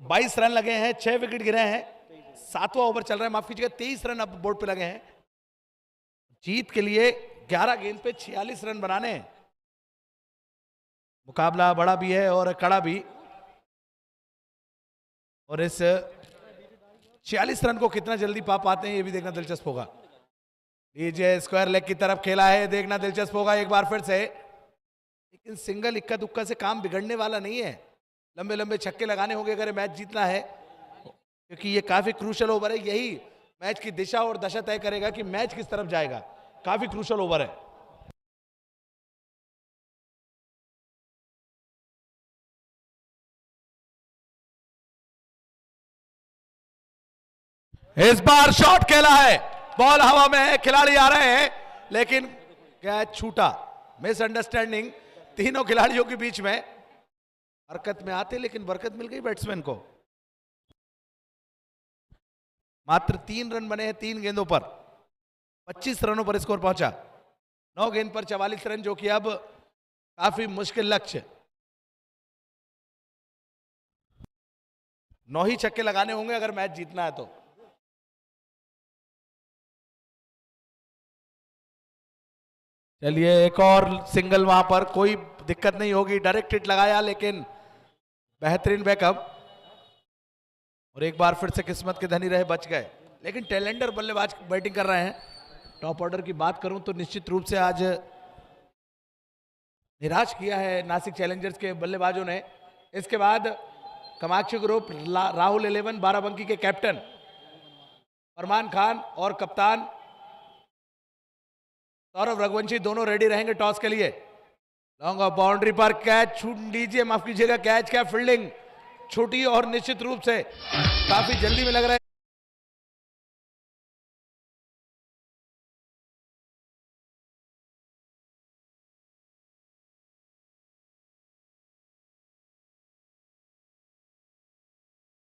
22 रन लगे हैं, 6 विकेट गिरे हैं, 7वां ओवर चल रहा है, माफ कीजिएगा 23 रन अब बोर्ड पे लगे हैं। जीत के लिए 11 गेंद पे 46 रन बनाने हैं। मुकाबला बड़ा भी है और कड़ा भी, और इस 46 रन को कितना जल्दी पा पाते हैं ये भी देखना दिलचस्प होगा। लीजिए स्क्वायर लेग की तरफ खेला है, देखना दिलचस्प होगा एक बार फिर से, लेकिन सिंगल इक्का दुक्का से काम बिगड़ने वाला नहीं है। लंबे लंबे छक्के लगाने होंगे अगर मैच जीतना है, क्योंकि ये काफी क्रूशल ओवर है, यही मैच की दिशा और दशा तय करेगा कि मैच किस तरफ जाएगा। काफी क्रूशल ओवर है। इस बार शॉट खेला है, बॉल हवा में है, खिलाड़ी आ रहे हैं, लेकिन कैच छूटा। मिसअंडरस्टैंडिंग तीनों खिलाड़ियों के बीच में, हरकत में आते लेकिन बरकत मिल गई बैट्समैन को। मात्र 3 रन बने हैं 3 गेंदों पर, 25 रनों पर स्कोर पहुंचा। 9 गेंद पर 44 रन, जो कि अब काफी मुश्किल लक्ष्य। 9 ही छक्के लगाने होंगे अगर मैच जीतना है तो। चलिए एक और सिंगल, वहां पर कोई दिक्कत नहीं होगी, डायरेक्ट हिट लगाया लेकिन बेहतरीन बैकअप, और एक बार फिर से किस्मत के धनी रहे, बच गए। लेकिन टैलेंटर बल्लेबाज बैटिंग कर रहे हैं। टॉप ऑर्डर की बात करूं तो निश्चित रूप से आज निराश किया है नासिक चैलेंजर्स के बल्लेबाजों ने। इसके बाद कामाक्षी ग्रुप, राहुल 11 बाराबंकी के कैप्टन फरमान खान और कप्तान सौरभ रघुवंशी दोनों रेडी रहेंगे टॉस के लिए। लॉन्ग ऑफ बाउंड्री पर कैच छूट लीजिए, माफ कीजिएगा, कैच क्या फील्डिंग छोटी और निश्चित रूप से काफी जल्दी में लग रहा है।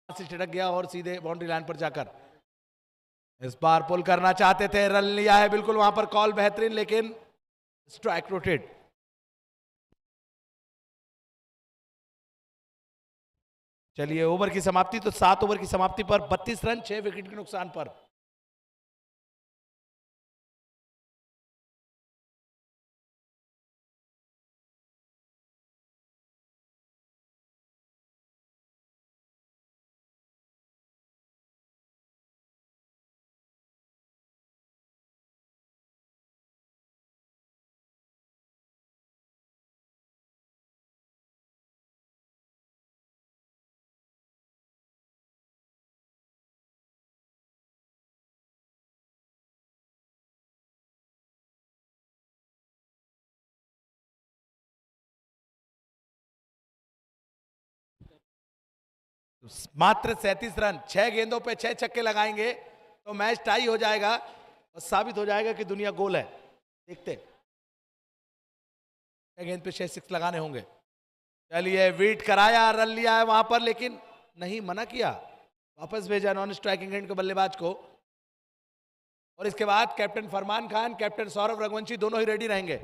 छिटक गया और सीधे बाउंड्री लाइन पर जाकर इस बार पुल करना चाहते थे, रन लिया है बिल्कुल, वहां पर कॉल बेहतरीन, लेकिन स्ट्राइक रोटेट। चलिए ओवर की समाप्ति, तो 7 ओवर की समाप्ति पर 32 रन 6 विकेट के नुकसान पर। मात्र 37 रन, 6 गेंदों पे 6 छक्के लगाएंगे तो मैच टाई हो जाएगा और साबित हो जाएगा कि दुनिया गोल है। देखते 6 गेंद पे 6 सिक्स लगाने होंगे। चलिए बीट कराया, रन लिया है वहां पर, लेकिन नहीं, मना किया, वापस भेजा नॉन स्ट्राइकिंग एंड के बल्लेबाज को। और इसके बाद कैप्टन फरमान खान, कैप्टन सौरभ रघुवंशी दोनों ही रेडी रहेंगे।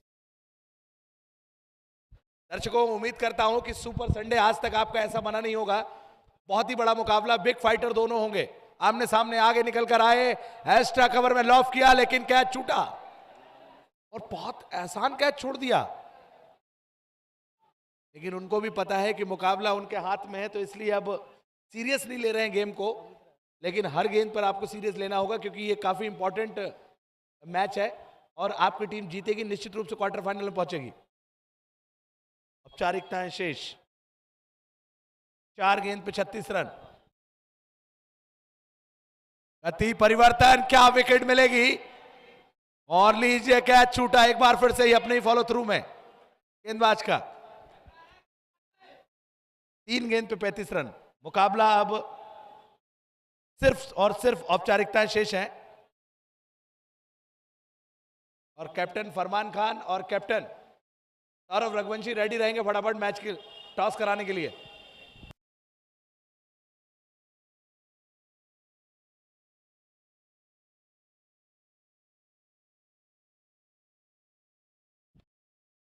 दर्शकों, उम्मीद करता हूं कि सुपर संडे आज तक आपका ऐसा मना नहीं होगा। बहुत ही बड़ा मुकाबला, बिग फाइटर दोनों होंगे, आमने सामने, आगे निकल कर आए, एक्स्ट्रा कवर में लॉफ किया लेकिन कैच छूटा और बहुत आसान कैच छोड़ दिया। लेकिन उनको भी पता है कि मुकाबला उनके हाथ में है, तो इसलिए अब सीरियस नहीं ले रहे हैं गेम को, लेकिन हर गेंद पर आपको सीरियस लेना होगा क्योंकि ये काफी इंपॉर्टेंट मैच है और आपकी टीम जीतेगी, निश्चित रूप से क्वार्टर फाइनल में पहुंचेगी। औपचारिकताएं शेष, 4 गेंद पे 36 रन। गति परिवर्तन, क्या विकेट मिलेगी, और लीजिए कैच छूटा एक बार फिर से ही अपने ही फॉलो थ्रू में गेंदबाज का। 3 गेंद पे 35 रन। मुकाबला अब सिर्फ और सिर्फ औपचारिकताएं शेष हैं और कैप्टन फरमान खान और कैप्टन सौरभ रघुवंशी रेडी रहेंगे फटाफट मैच के टॉस कराने के लिए।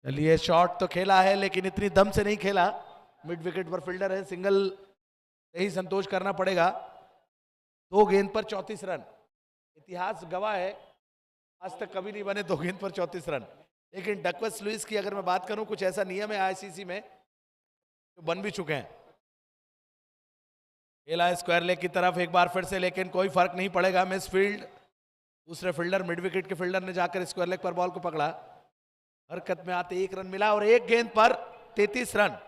चलिए शॉट तो खेला है लेकिन इतनी दम से नहीं खेला, मिड विकेट पर फील्डर है, सिंगल यही संतोष करना पड़ेगा। 2 गेंद पर 34 रन, इतिहास गवाह है आज तक कभी नहीं बने 2 गेंद पर 34 रन। लेकिन डकवर्थ लुईस की अगर मैं बात करूं, कुछ ऐसा नियम है आईसीसी में जो बन भी चुके हैं। खेला स्क्वायर लेग की तरफ एक बार फिर से, लेकिन कोई फर्क नहीं पड़ेगा। मिस फील्ड, दूसरे फील्डर मिड विकेट के फील्डर ने जाकर स्क्वायर लेग पर बॉल को पकड़ा, हरकत में आते 1 रन मिला और 1 गेंद पर 33 रन।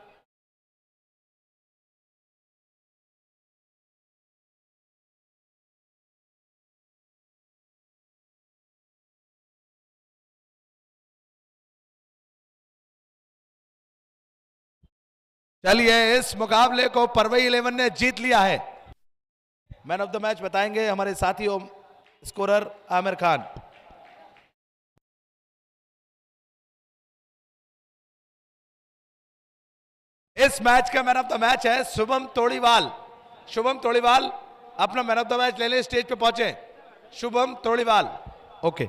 चलिए, इस मुकाबले को परवई 11 ने जीत लिया है। मैन ऑफ द मैच बताएंगे हमारे साथी स्कोरर आमिर खान। इस मैच का मैन ऑफ द मैच है शुभम तोड़ीवाल। शुभम तोड़ीवाल अपना मैन ऑफ द मैच लेने स्टेज पे पहुंचे। शुभम तोड़ीवाल, ओके।